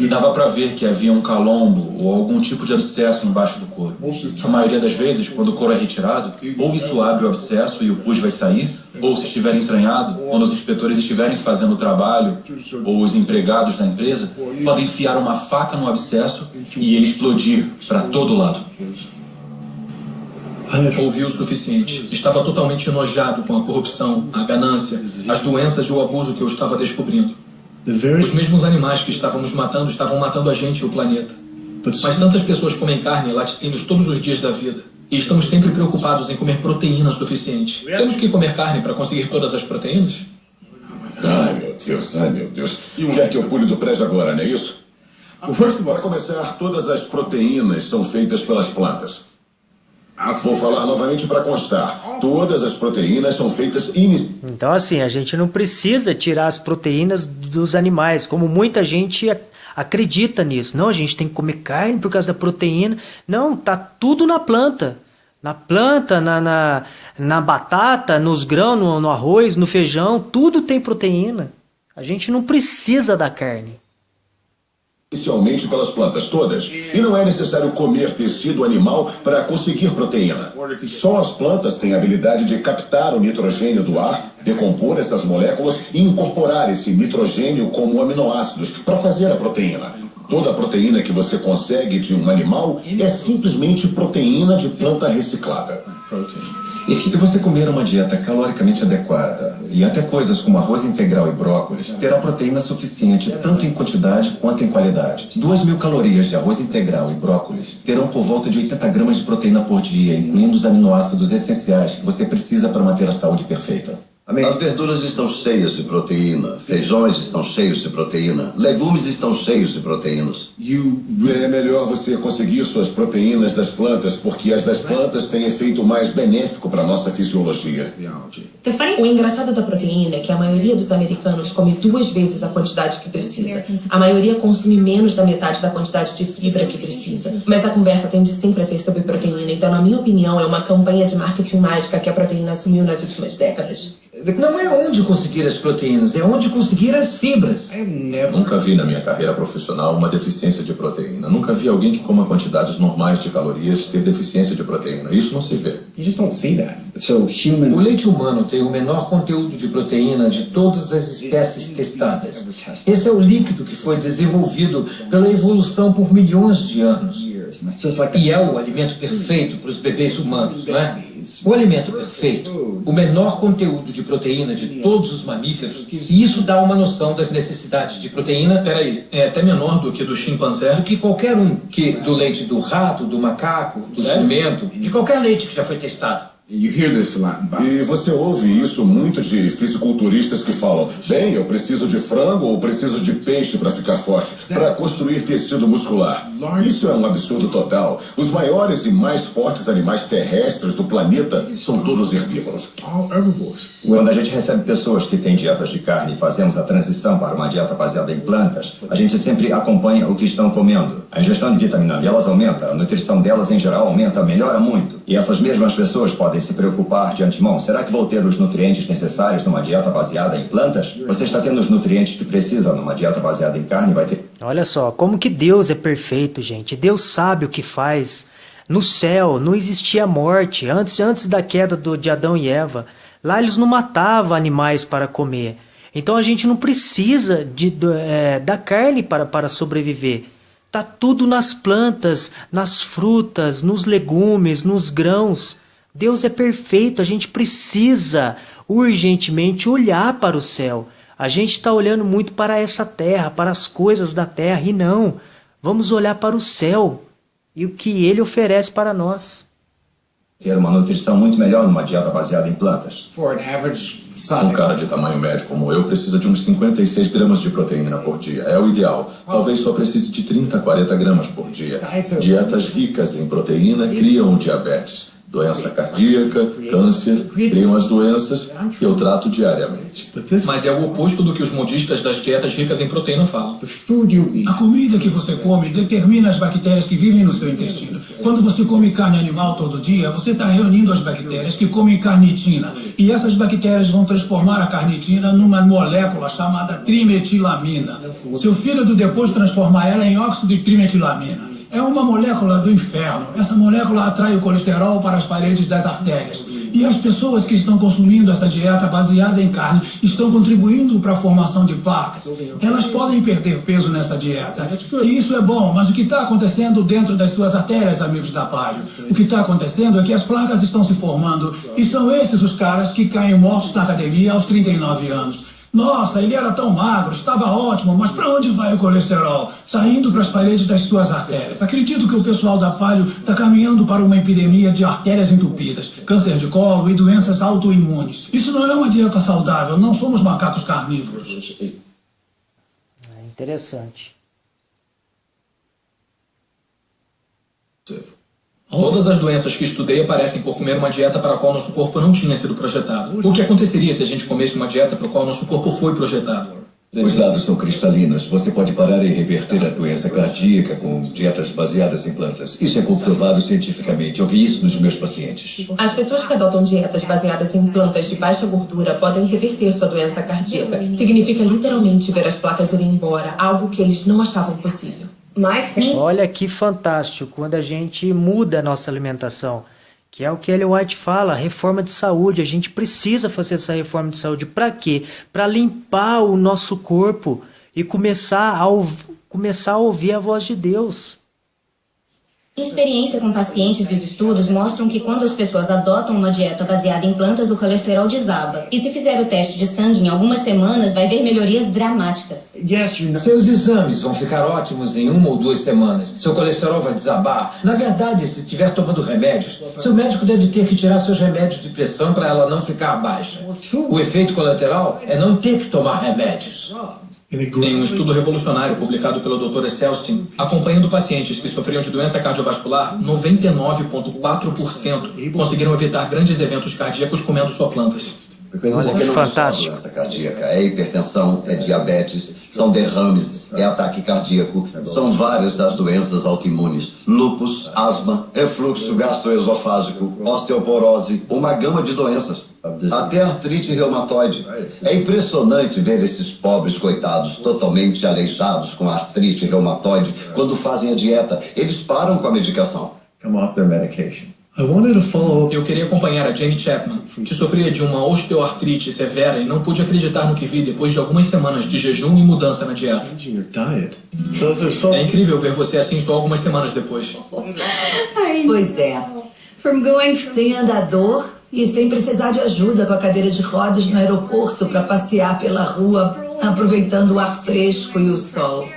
Dava para ver que havia um calombo ou algum tipo de abscesso embaixo do couro. A maioria das vezes, quando o couro é retirado, ou isso abre o abscesso e o pus vai sair, ou se estiver entranhado, quando os inspetores estiverem fazendo o trabalho, ou os empregados da empresa, podem enfiar uma faca no abscesso e ele explodir para todo lado. Ouvi o suficiente. Estava totalmente enojado com a corrupção, a ganância, as doenças e o abuso que eu estava descobrindo. Os mesmos animais que estávamos matando estavam matando a gente e o planeta. Mas tantas pessoas comem carne e laticínios todos os dias da vida. E estamos sempre preocupados em comer proteína suficiente. Temos que comer carne para conseguir todas as proteínas? Ai, meu Deus. Quer que eu pule do prédio agora, não é isso? Para começar, todas as proteínas são feitas pelas plantas. Vou falar novamente para constar. Todas as proteínas são feitas Então, assim, a gente não precisa tirar as proteínas dos animais, como muita gente acredita nisso. Não, a gente tem que comer carne por causa da proteína. Não, tá tudo na planta. Na planta, na batata, nos grãos, no arroz, no feijão, tudo tem proteína. A gente não precisa da carne. Inicialmente pelas plantas todas. E não é necessário comer tecido animal para conseguir proteína. Só as plantas têm a habilidade de captar o nitrogênio do ar, decompor essas moléculas e incorporar esse nitrogênio como aminoácidos para fazer a proteína. Toda a proteína que você consegue de um animal é simplesmente proteína de planta reciclada. Se você comer uma dieta caloricamente adequada e até coisas como arroz integral e brócolis, terá proteína suficiente tanto em quantidade quanto em qualidade. 2.000 calorias de arroz integral e brócolis terão por volta de 80 gramas de proteína por dia, incluindo os aminoácidos essenciais que você precisa para manter a saúde perfeita. As verduras estão cheias de proteína, feijões estão cheios de proteína, legumes estão cheios de proteínas. É melhor você conseguir suas proteínas das plantas, porque as das plantas têm efeito mais benéfico para a nossa fisiologia. O engraçado da proteína é que a maioria dos americanos come 2 vezes a quantidade que precisa. A maioria consome menos da metade da quantidade de fibra que precisa. Mas a conversa tende sempre a ser sobre proteína, então, na minha opinião, é uma campanha de marketing mágica que a proteína assumiu nas últimas décadas. Não é onde conseguir as proteínas, é onde conseguir as fibras. Nunca vi na minha carreira profissional uma deficiência de proteína. Nunca vi alguém que coma quantidades normais de calorias ter deficiência de proteína. Isso não se vê. O leite humano tem o menor conteúdo de proteína de todas as espécies testadas. Esse é o líquido que foi desenvolvido pela evolução por milhões de anos. E é o alimento perfeito para os bebês humanos, não é? O alimento perfeito, o menor conteúdo de proteína de todos os mamíferos, e isso dá uma noção das necessidades de proteína. Peraí, é até menor do que do chimpanzé? Do que qualquer um, do leite do rato, do macaco, do jumento, de qualquer leite que já foi testado. E você ouve isso muito de fisiculturistas que falam: bem, eu preciso de frango ou preciso de peixe para ficar forte, para construir tecido muscular. Isso é um absurdo total. Os maiores e mais fortes animais terrestres do planeta são todos herbívoros. Quando a gente recebe pessoas que têm dietas de carne e fazemos a transição para uma dieta baseada em plantas, a gente sempre acompanha o que estão comendo. A ingestão de vitamina delas aumenta, a nutrição delas em geral aumenta, melhora muito. E essas mesmas pessoas podem se preocupar de antemão: será que vou ter os nutrientes necessários numa dieta baseada em plantas? Você está tendo os nutrientes que precisa numa dieta baseada em carne, vai ter... Olha só, como que Deus é perfeito, gente. Deus sabe o que faz. No céu não existia morte, antes da queda de Adão e Eva. Lá eles não matavam animais para comer. Então a gente não precisa da carne para sobreviver. Está tudo nas plantas, nas frutas, nos legumes, nos grãos. Deus é perfeito, a gente precisa urgentemente olhar para o céu. A gente está olhando muito para essa terra, para as coisas da terra, e não. Vamos olhar para o céu e o que Ele oferece para nós. Ter uma nutrição muito melhor numa dieta baseada em plantas. Um cara de tamanho médio como eu precisa de uns 56 gramas de proteína por dia. É o ideal. Talvez só precise de 30, 40 gramas por dia. Dietas ricas em proteína criam o diabetes, doença cardíaca, câncer, criam as doenças que eu trato diariamente. Mas é o oposto do que os modistas das dietas ricas em proteína falam. A comida que você come determina as bactérias que vivem no seu intestino. Quando você come carne animal todo dia, você está reunindo as bactérias que comem carnitina. E essas bactérias vão transformar a carnitina numa molécula chamada trimetilamina. Seu fígado depois transforma ela em óxido de trimetilamina. É uma molécula do inferno. Essa molécula atrai o colesterol para as paredes das artérias. E as pessoas que estão consumindo essa dieta baseada em carne estão contribuindo para a formação de placas. Elas podem perder peso nessa dieta. E isso é bom, mas o que está acontecendo dentro das suas artérias, amigos da Palio? O que está acontecendo é que as placas estão se formando. E são esses os caras que caem mortos na academia aos 39 anos. Nossa, ele era tão magro, estava ótimo, mas para onde vai o colesterol? Está indo para as paredes das suas artérias. Acredito que o pessoal da Paleo está caminhando para uma epidemia de artérias entupidas, câncer de colo e doenças autoimunes. Isso não é uma dieta saudável, não somos macacos carnívoros. É interessante. Todas as doenças que estudei aparecem por comer uma dieta para a qual nosso corpo não tinha sido projetado. O que aconteceria se a gente comesse uma dieta para a qual nosso corpo foi projetado? Os dados são cristalinos. Você pode parar e reverter a doença cardíaca com dietas baseadas em plantas. Isso é comprovado cientificamente. Eu vi isso nos meus pacientes. As pessoas que adotam dietas baseadas em plantas de baixa gordura podem reverter sua doença cardíaca. Significa literalmente ver as placas irem embora, algo que eles não achavam possível. Olha que fantástico quando a gente muda a nossa alimentação, que é o que Ellen White fala, reforma de saúde. A gente precisa fazer essa reforma de saúde. Para quê? Para limpar o nosso corpo e começar a ouvir a voz de Deus. Em experiência com pacientes, os estudos mostram que quando as pessoas adotam uma dieta baseada em plantas, o colesterol desaba. E se fizer o teste de sangue em algumas semanas, vai ver melhorias dramáticas. Seus exames vão ficar ótimos em 1 ou 2 semanas. Seu colesterol vai desabar. Na verdade, se estiver tomando remédios, seu médico deve ter que tirar seus remédios de pressão para ela não ficar baixa. O efeito colateral é não ter que tomar remédios. Em um estudo revolucionário publicado pelo Dr. Esselstyn, acompanhando pacientes que sofriam de doença cardiovascular, 99,4% conseguiram evitar grandes eventos cardíacos comendo só plantas. Porque não é só doença cardíaca, é hipertensão, é diabetes, são derrames, é ataque cardíaco, são várias das doenças autoimunes, lúpus, asma, refluxo gastroesofágico, osteoporose, uma gama de doenças, até artrite reumatoide. É impressionante ver esses pobres coitados totalmente aleijados com artrite reumatoide quando fazem a dieta. Eles param com a medicação. Eu queria acompanhar a Jane Chapman, que sofria de uma osteoartrite severa e não pude acreditar no que vi depois de algumas semanas de jejum e mudança na dieta. É incrível ver você assim só algumas semanas depois. Pois é. Sem andador e sem precisar de ajuda com a cadeira de rodas no aeroporto para passear pela rua, aproveitando o ar fresco e o sol.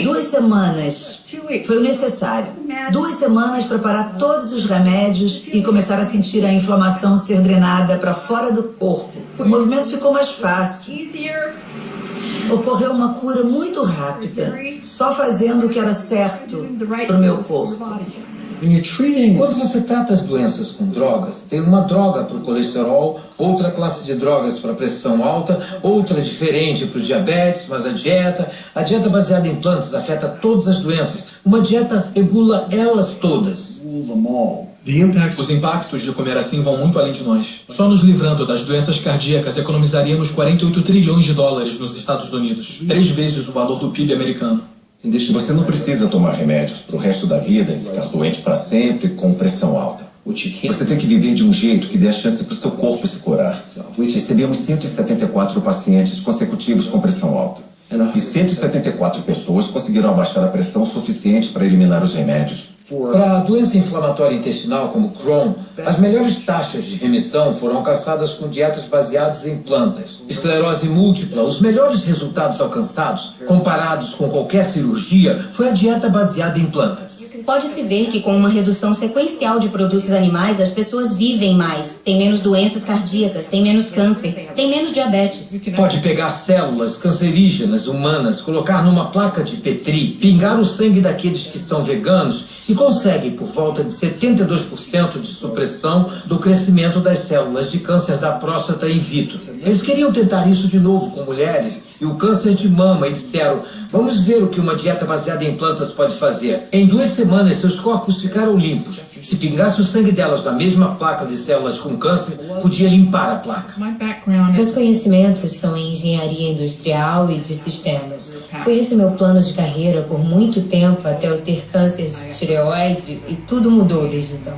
2 semanas foi o necessário. 2 semanas para parar todos os remédios e começar a sentir a inflamação ser drenada para fora do corpo. O movimento ficou mais fácil. Ocorreu uma cura muito rápida, só fazendo o que era certo para o meu corpo. Quando você trata as doenças com drogas, tem uma droga para o colesterol, outra classe de drogas para a pressão alta, outra diferente para o diabetes, mas a dieta baseada em plantas afeta todas as doenças. Uma dieta regula elas todas. Os impactos de comer assim vão muito além de nós. Só nos livrando das doenças cardíacas economizaríamos 48 trilhões de dólares nos Estados Unidos, 3 vezes o valor do PIB americano. Você não precisa tomar remédios pro resto da vida e ficar doente para sempre com pressão alta. Você tem que viver de um jeito que dê a chance para o seu corpo se curar. Recebemos 174 pacientes consecutivos com pressão alta. E 174 pessoas conseguiram abaixar a pressão suficiente para eliminar os remédios. Para a doença inflamatória intestinal como Crohn, as melhores taxas de remissão foram alcançadas com dietas baseadas em plantas. Esclerose múltipla, os melhores resultados alcançados, comparados com qualquer cirurgia, foi a dieta baseada em plantas. Pode-se ver que com uma redução sequencial de produtos animais, as pessoas vivem mais, têm menos doenças cardíacas, têm menos câncer, têm menos diabetes. Pode pegar células cancerígenas humanas, colocar numa placa de Petri, pingar o sangue daqueles que são veganos e consegue por volta de 72% de supressão do crescimento das células de câncer da próstata in vitro. Eles queriam tentar isso de novo com mulheres e o câncer de mama e disseram: vamos ver o que uma dieta baseada em plantas pode fazer. Em 2 semanas, seus corpos ficaram limpos. Se pingasse o sangue delas na mesma placa de células com câncer, podia limpar a placa. Meus conhecimentos são em engenharia industrial e de sistemas. Foi esse meu plano de carreira por muito tempo até eu ter câncer de tireoide e tudo mudou desde então.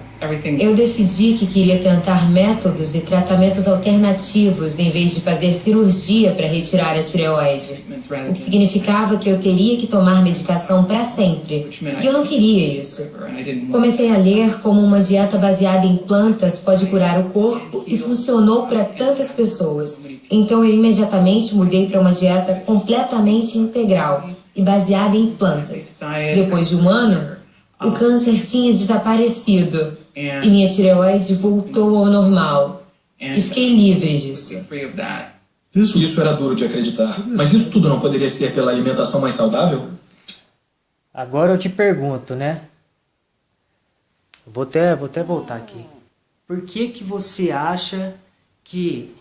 Eu decidi que queria tentar métodos e tratamentos alternativos em vez de fazer cirurgia para retirar a tireoide, o que significava que eu teria que tomar medicação para sempre. E eu não queria isso. Comecei a ler ver como uma dieta baseada em plantas pode curar o corpo e funcionou para tantas pessoas. Então eu imediatamente mudei para uma dieta completamente integral e baseada em plantas. Depois de um ano, o câncer tinha desaparecido e minha tireoide voltou ao normal. E fiquei livre disso. Isso era duro de acreditar. Mas isso tudo não poderia ser pela alimentação mais saudável? Agora eu te pergunto, né? Vou até voltar aqui. Por que você acha que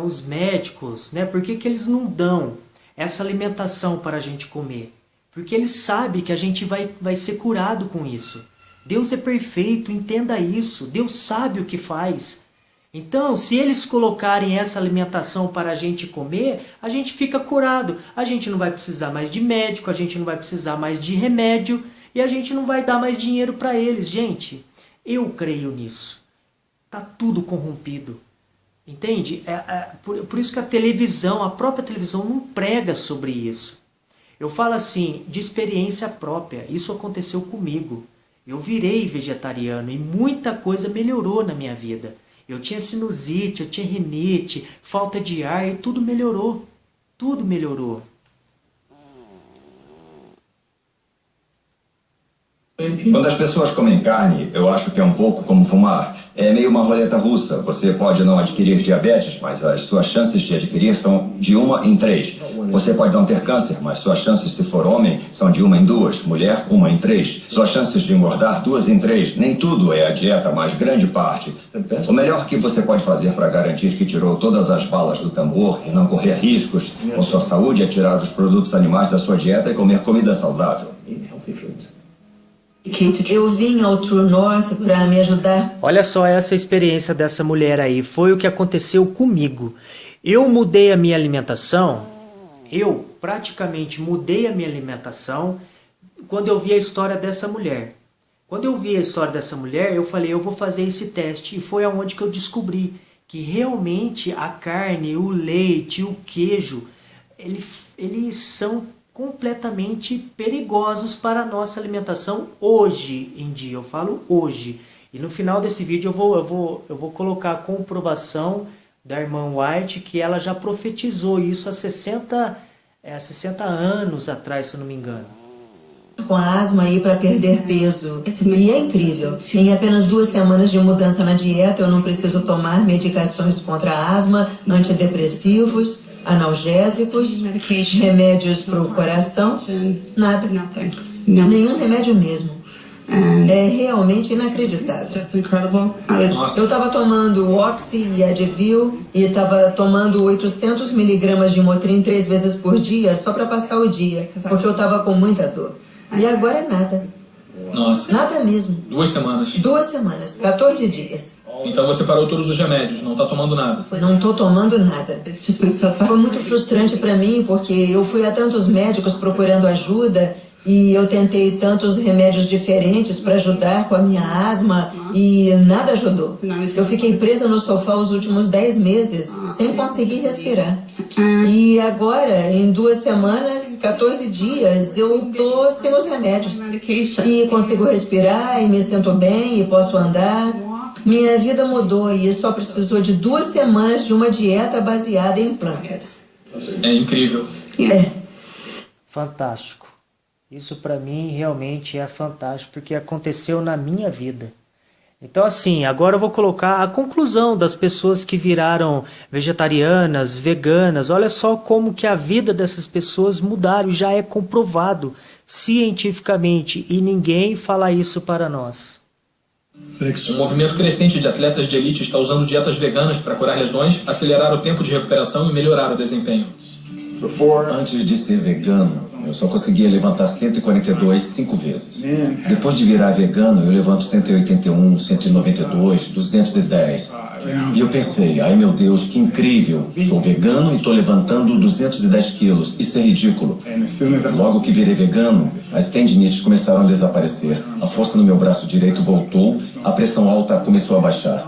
os médicos, né? Por que eles não dão essa alimentação para a gente comer? Porque eles sabem que a gente vai ser curado com isso. Deus é perfeito, entenda isso. Deus sabe o que faz. Então, se eles colocarem essa alimentação para a gente comer, a gente fica curado. A gente não vai precisar mais de médico, a gente não vai precisar mais de remédio e a gente não vai dar mais dinheiro para eles. Gente, eu creio nisso. Tá tudo corrompido. Entende? Por isso que a própria televisão não prega sobre isso. Eu falo assim, de experiência própria. Isso aconteceu comigo. Eu virei vegetariano e muita coisa melhorou na minha vida. Eu tinha sinusite, eu tinha rinite, falta de ar e tudo melhorou. Tudo melhorou. Quando as pessoas comem carne, eu acho que é um pouco como fumar. É meio uma roleta russa. Você pode não adquirir diabetes, mas as suas chances de adquirir são de 1 em 3. Você pode não ter câncer, mas suas chances, se for homem, são de 1 em 2. Mulher, 1 em 3. Suas chances de engordar, 2 em 3. Nem tudo é a dieta, mas grande parte. O melhor que você pode fazer para garantir que tirou todas as balas do tambor e não correr riscos com sua saúde é tirar os produtos animais da sua dieta e comer comida saudável. Eu vim ao True North para me ajudar. Olha só essa experiência dessa mulher aí. Foi o que aconteceu comigo. Eu mudei a minha alimentação. Eu praticamente mudei a minha alimentação quando eu vi a história dessa mulher. Quando eu vi a história dessa mulher, eu falei, eu vou fazer esse teste. E foi aonde que eu descobri que realmente a carne, o leite, o queijo, eles são completamente perigosos para a nossa alimentação hoje em dia. Eu falo hoje. E no final desse vídeo eu vou colocar a comprovação da irmã White, que ela já profetizou isso há 60 anos atrás, se eu não me engano. Com asma aí para perder peso. E é incrível. Em apenas 2 semanas de mudança na dieta, eu não preciso tomar medicações contra a asma, antidepressivos, analgésicos, remédios para o coração, nada. Nenhum remédio mesmo. É realmente inacreditável. Eu estava tomando Oxy e Advil e estava tomando 800 miligramas de Motrin 3 vezes por dia só para passar o dia, porque eu estava com muita dor. E agora nada. Nossa. Nada mesmo. 2 semanas. 2 semanas, 14 dias. Então você parou todos os remédios, não está tomando nada? Não estou tomando nada. Foi muito frustrante para mim, porque eu fui a tantos médicos procurando ajuda e eu tentei tantos remédios diferentes para ajudar com a minha asma e nada ajudou. Eu fiquei presa no sofá os últimos 10 meses, sem conseguir respirar. E agora, em 2 semanas, 14 dias, eu tô sem os remédios. E consigo respirar, e me sinto bem, e posso andar. Minha vida mudou e só precisou de 2 semanas de uma dieta baseada em plantas. É incrível. É. Fantástico. Isso para mim realmente é fantástico, porque aconteceu na minha vida. Então assim, agora eu vou colocar a conclusão das pessoas que viraram vegetarianas, veganas. Olha só como que a vida dessas pessoas mudaram, já é comprovado cientificamente e ninguém fala isso para nós. Um movimento crescente de atletas de elite está usando dietas veganas para curar lesões, acelerar o tempo de recuperação e melhorar o desempenho. Antes de ser vegano, eu só conseguia levantar 142 5 vezes. Depois de virar vegano, eu levanto 181, 192, 210. E eu pensei, ai meu Deus, que incrível. Sou vegano e estou levantando 210 quilos. Isso é ridículo. Logo que virei vegano, as tendinites começaram a desaparecer. A força no meu braço direito voltou, a pressão alta começou a baixar.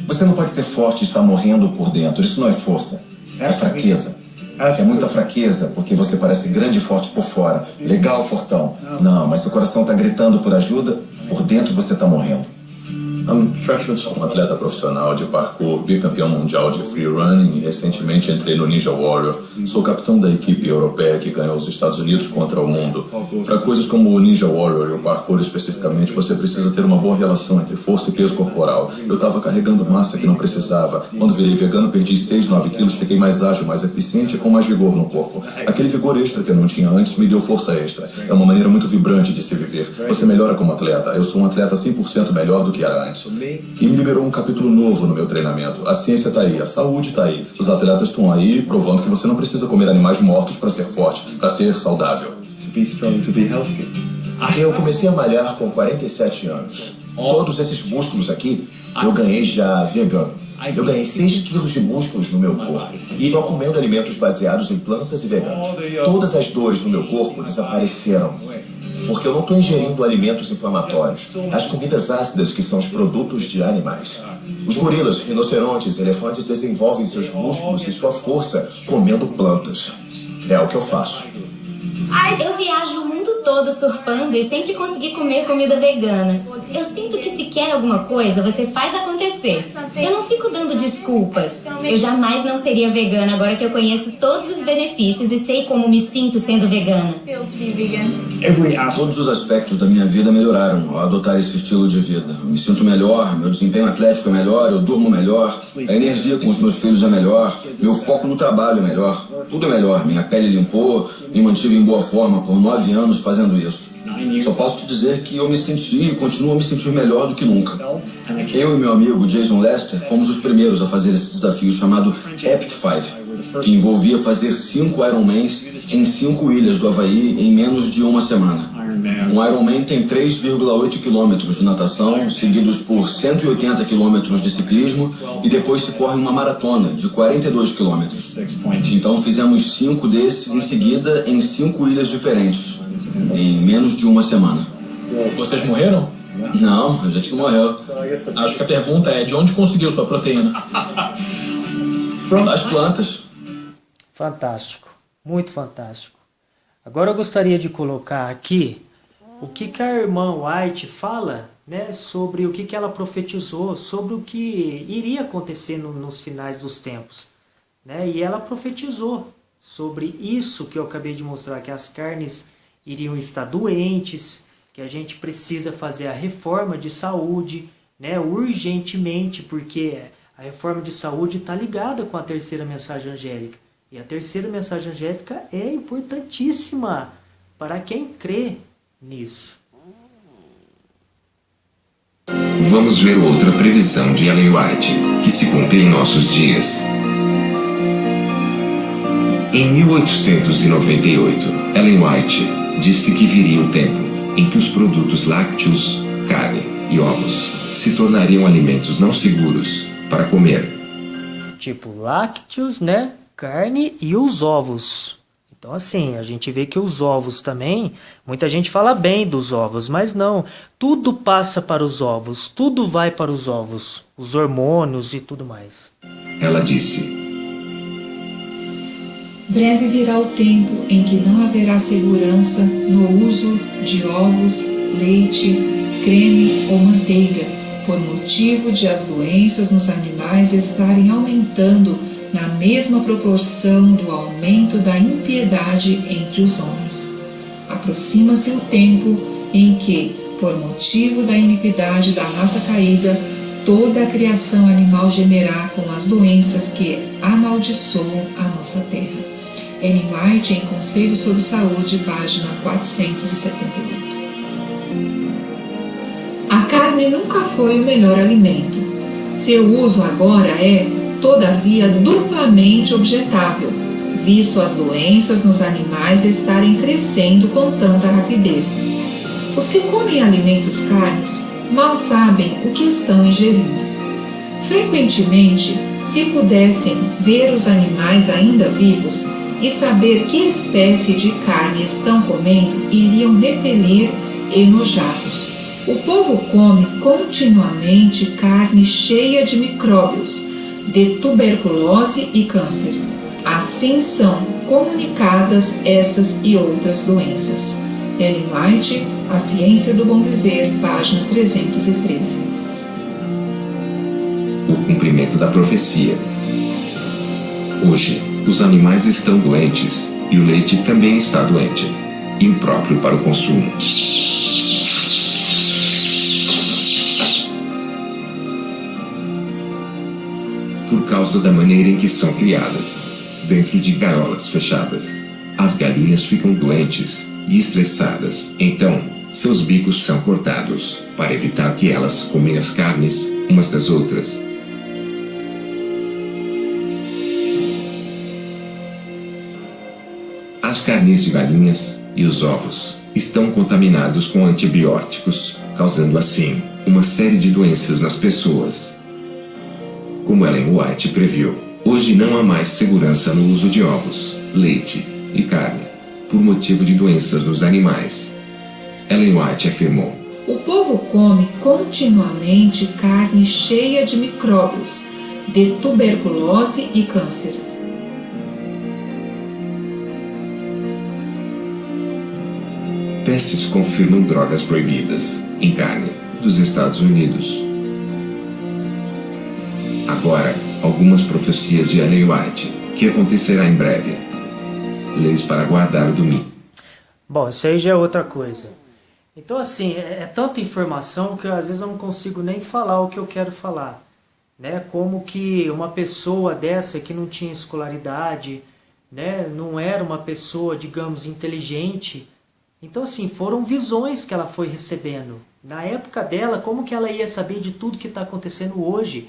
Você não pode ser forte e estar morrendo por dentro. Isso não é força, é fraqueza. É muita fraqueza, porque você parece grande e forte por fora. Legal, fortão. Não, mas seu coração está gritando por ajuda. Por dentro você está morrendo. Sou um atleta profissional de parkour, bicampeão mundial de free running e recentemente entrei no Ninja Warrior. Sou capitão da equipe europeia que ganhou os Estados Unidos contra o mundo. Para coisas como o Ninja Warrior e o parkour especificamente, você precisa ter uma boa relação entre força e peso corporal. Eu estava carregando massa que não precisava. Quando virei vegano, perdi 6, 9 quilos, fiquei mais ágil, mais eficiente e com mais vigor no corpo. Aquele vigor extra que eu não tinha antes me deu força extra. É uma maneira muito vibrante de se viver. Você melhora como atleta. Eu sou um atleta 100% melhor do que era antes. E me liberou um capítulo novo no meu treinamento. A ciência está aí, a saúde está aí. Os atletas estão aí provando que você não precisa comer animais mortos para ser forte, para ser saudável. Eu comecei a malhar com 47 anos. Todos esses músculos aqui eu ganhei já vegano. Eu ganhei 6 quilos de músculos no meu corpo, só comendo alimentos baseados em plantas e veganos. Todas as dores no meu corpo desapareceram. Porque eu não estou ingerindo alimentos inflamatórios, as comidas ácidas que são os produtos de animais. Os gorilas, rinocerontes, elefantes desenvolvem seus músculos e sua força comendo plantas. É o que eu faço. Eu viajo o mundo todo surfando e sempre consegui comer comida vegana. Eu sinto que se quer alguma coisa, você faz acontecer. Eu não fico dando desculpas. Eu jamais não seria vegana agora que eu conheço todos os benefícios e sei como me sinto sendo vegana. Todos os aspectos da minha vida melhoraram ao adotar esse estilo de vida. Eu me sinto melhor, meu desempenho atlético é melhor, eu durmo melhor, a energia com os meus filhos é melhor, meu foco no trabalho é melhor, tudo é melhor. Minha pele limpou, me mantive em boa forma por 9 anos fazendo isso. Só posso te dizer que eu me senti e continuo a me sentir melhor do que nunca. Eu e meu amigo Jason Lester fomos os primeiros a fazer esse desafio chamado Epic 5, que envolvia fazer 5 Ironmans em 5 ilhas do Havaí em menos de uma semana. Um Ironman tem 3,8 quilômetros de natação, seguidos por 180 quilômetros de ciclismo, e depois se corre uma maratona de 42 quilômetros. Então fizemos 5 desses em seguida em 5 ilhas diferentes, em menos de uma semana. Vocês morreram? Não, a gente não morreu. Acho que a pergunta é: de onde conseguiu sua proteína? Das plantas. Fantástico, muito fantástico. Agora eu gostaria de colocar aqui o que a irmã White fala, né, sobre o que ela profetizou, sobre o que iria acontecer nos finais dos tempos. Né? E ela profetizou sobre isso que eu acabei de mostrar, que as carnes iriam estar doentes, que a gente precisa fazer a reforma de saúde, né, urgentemente, porque a reforma de saúde está ligada com a terceira mensagem angélica. E a terceira mensagem angélica é importantíssima para quem crê nisso. Vamos ver outra previsão de Ellen White, que se cumpre em nossos dias. Em 1898, Ellen White disse que viria o tempo em que os produtos lácteos, carne e ovos se tornariam alimentos não seguros para comer. Tipo lácteos, né? Carne e os ovos. Então assim, a gente vê que os ovos também, muita gente fala bem dos ovos, mas não, tudo passa para os ovos, tudo vai para os ovos, os hormônios e tudo mais. Ela disse: breve virá o tempo em que não haverá segurança no uso de ovos, leite, creme ou manteiga, por motivo de as doenças nos animais estarem aumentando na mesma proporção do aumento da impiedade entre os homens. Aproxima-se o tempo em que, por motivo da iniquidade da raça caída, toda a criação animal gemerá com as doenças que amaldiçoam a nossa terra. Ellen White, em Conselho sobre Saúde, página 478. A carne nunca foi o melhor alimento. Seu uso agora é, todavia, duplamente objetável, visto as doenças nos animais estarem crescendo com tanta rapidez. Os que comem alimentos carnes mal sabem o que estão ingerindo. Frequentemente, se pudessem ver os animais ainda vivos e saber que espécie de carne estão comendo, iriam repelir enojados. O povo come continuamente carne cheia de micróbios, de tuberculose e câncer. Assim são comunicadas essas e outras doenças. Ellen White, A Ciência do Bom Viver, página 313. O cumprimento da profecia. Hoje, os animais estão doentes, e o leite também está doente, impróprio para o consumo. Por causa da maneira em que são criadas, dentro de gaiolas fechadas, as galinhas ficam doentes e estressadas, então seus bicos são cortados, para evitar que elas comem as carnes umas das outras. As carnes de galinhas e os ovos estão contaminados com antibióticos, causando assim uma série de doenças nas pessoas. Como Ellen White previu, hoje não há mais segurança no uso de ovos, leite e carne, por motivo de doenças nos animais. Ellen White afirmou: O povo come continuamente carne cheia de micróbios, de tuberculose e câncer. Testes confirmam drogas proibidas em carne dos Estados Unidos. Agora, algumas profecias de Ellen White, que acontecerá em breve. Leis para guardar o domingo. Bom, isso aí já é outra coisa. Então, assim, é tanta informação que às vezes eu não consigo nem falar o que eu quero falar. Né? Como que uma pessoa dessa que não tinha escolaridade, né? Não era uma pessoa, digamos, inteligente. Então, assim, foram visões que ela foi recebendo. Na época dela, como que ela ia saber de tudo que está acontecendo hoje?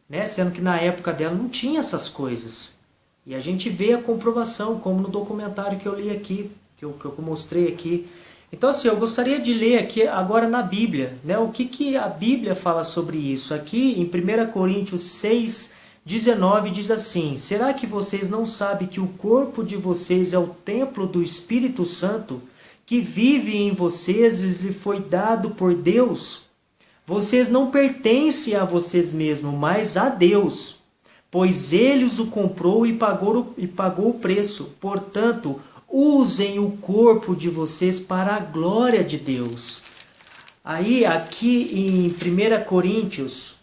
Né? Sendo que na época dela não tinha essas coisas. E a gente vê a comprovação, como no documentário que eu li aqui, que eu mostrei aqui. Então, assim, eu gostaria de ler aqui agora na Bíblia, né? O que a Bíblia fala sobre isso. Aqui em 1 Coríntios 6:19 diz assim: Será que vocês não sabem que o corpo de vocês é o templo do Espírito Santo, que vive em vocês e foi dado por Deus? Vocês não pertencem a vocês mesmos, mas a Deus, pois Ele os comprou e pagou o preço. Portanto, usem o corpo de vocês para a glória de Deus. Aí, aqui em 1 Coríntios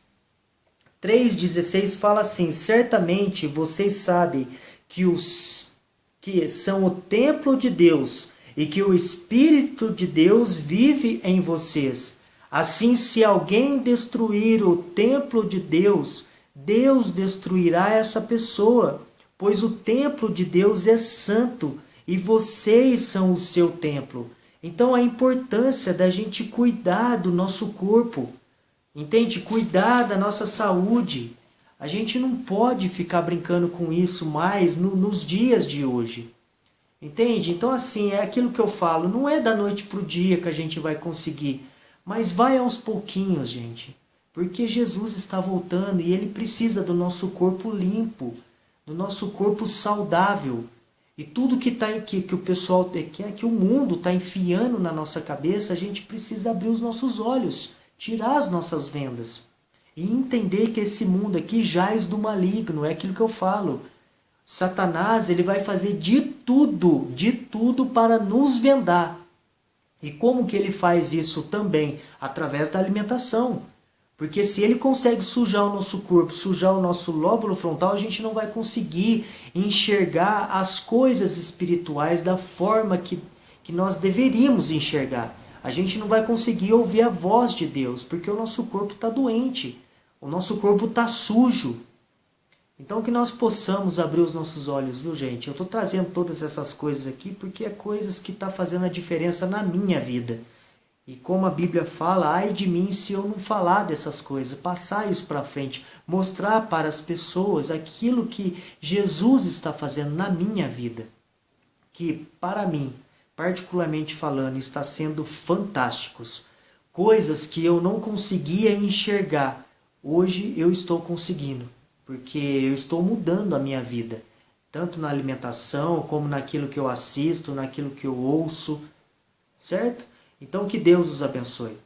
3,16 fala assim: Certamente vocês sabem que são o templo de Deus e que o Espírito de Deus vive em vocês. Assim, se alguém destruir o templo de Deus, Deus destruirá essa pessoa, pois o templo de Deus é santo e vocês são o seu templo. Então a importância da gente cuidar do nosso corpo, entende? Cuidar da nossa saúde. A gente não pode ficar brincando com isso mais nos dias de hoje. Entende? Então, assim, é aquilo que eu falo, não é da noite para o dia que a gente vai conseguir, mas vai aos pouquinhos, gente. Porque Jesus está voltando e Ele precisa do nosso corpo limpo, do nosso corpo saudável. E tudo que o pessoal, que o mundo está enfiando na nossa cabeça, a gente precisa abrir os nossos olhos, tirar as nossas vendas. E entender que esse mundo aqui jaz do maligno, é aquilo que eu falo. Satanás, ele vai fazer de tudo para nos vendar. E como que ele faz isso também? Através da alimentação. Porque se ele consegue sujar o nosso corpo, sujar o nosso lóbulo frontal, a gente não vai conseguir enxergar as coisas espirituais da forma que nós deveríamos enxergar. A gente não vai conseguir ouvir a voz de Deus, porque o nosso corpo está doente, o nosso corpo está sujo. Então que nós possamos abrir os nossos olhos, viu, gente? Eu estou trazendo todas essas coisas aqui porque é coisas que estão fazendo a diferença na minha vida. E como a Bíblia fala, ai de mim se eu não falar dessas coisas, passar isso para frente, mostrar para as pessoas aquilo que Jesus está fazendo na minha vida. Que para mim, particularmente falando, está sendo fantásticos. Coisas que eu não conseguia enxergar, hoje eu estou conseguindo. Porque eu estou mudando a minha vida, tanto na alimentação, como naquilo que eu assisto, naquilo que eu ouço, certo? Então que Deus os abençoe.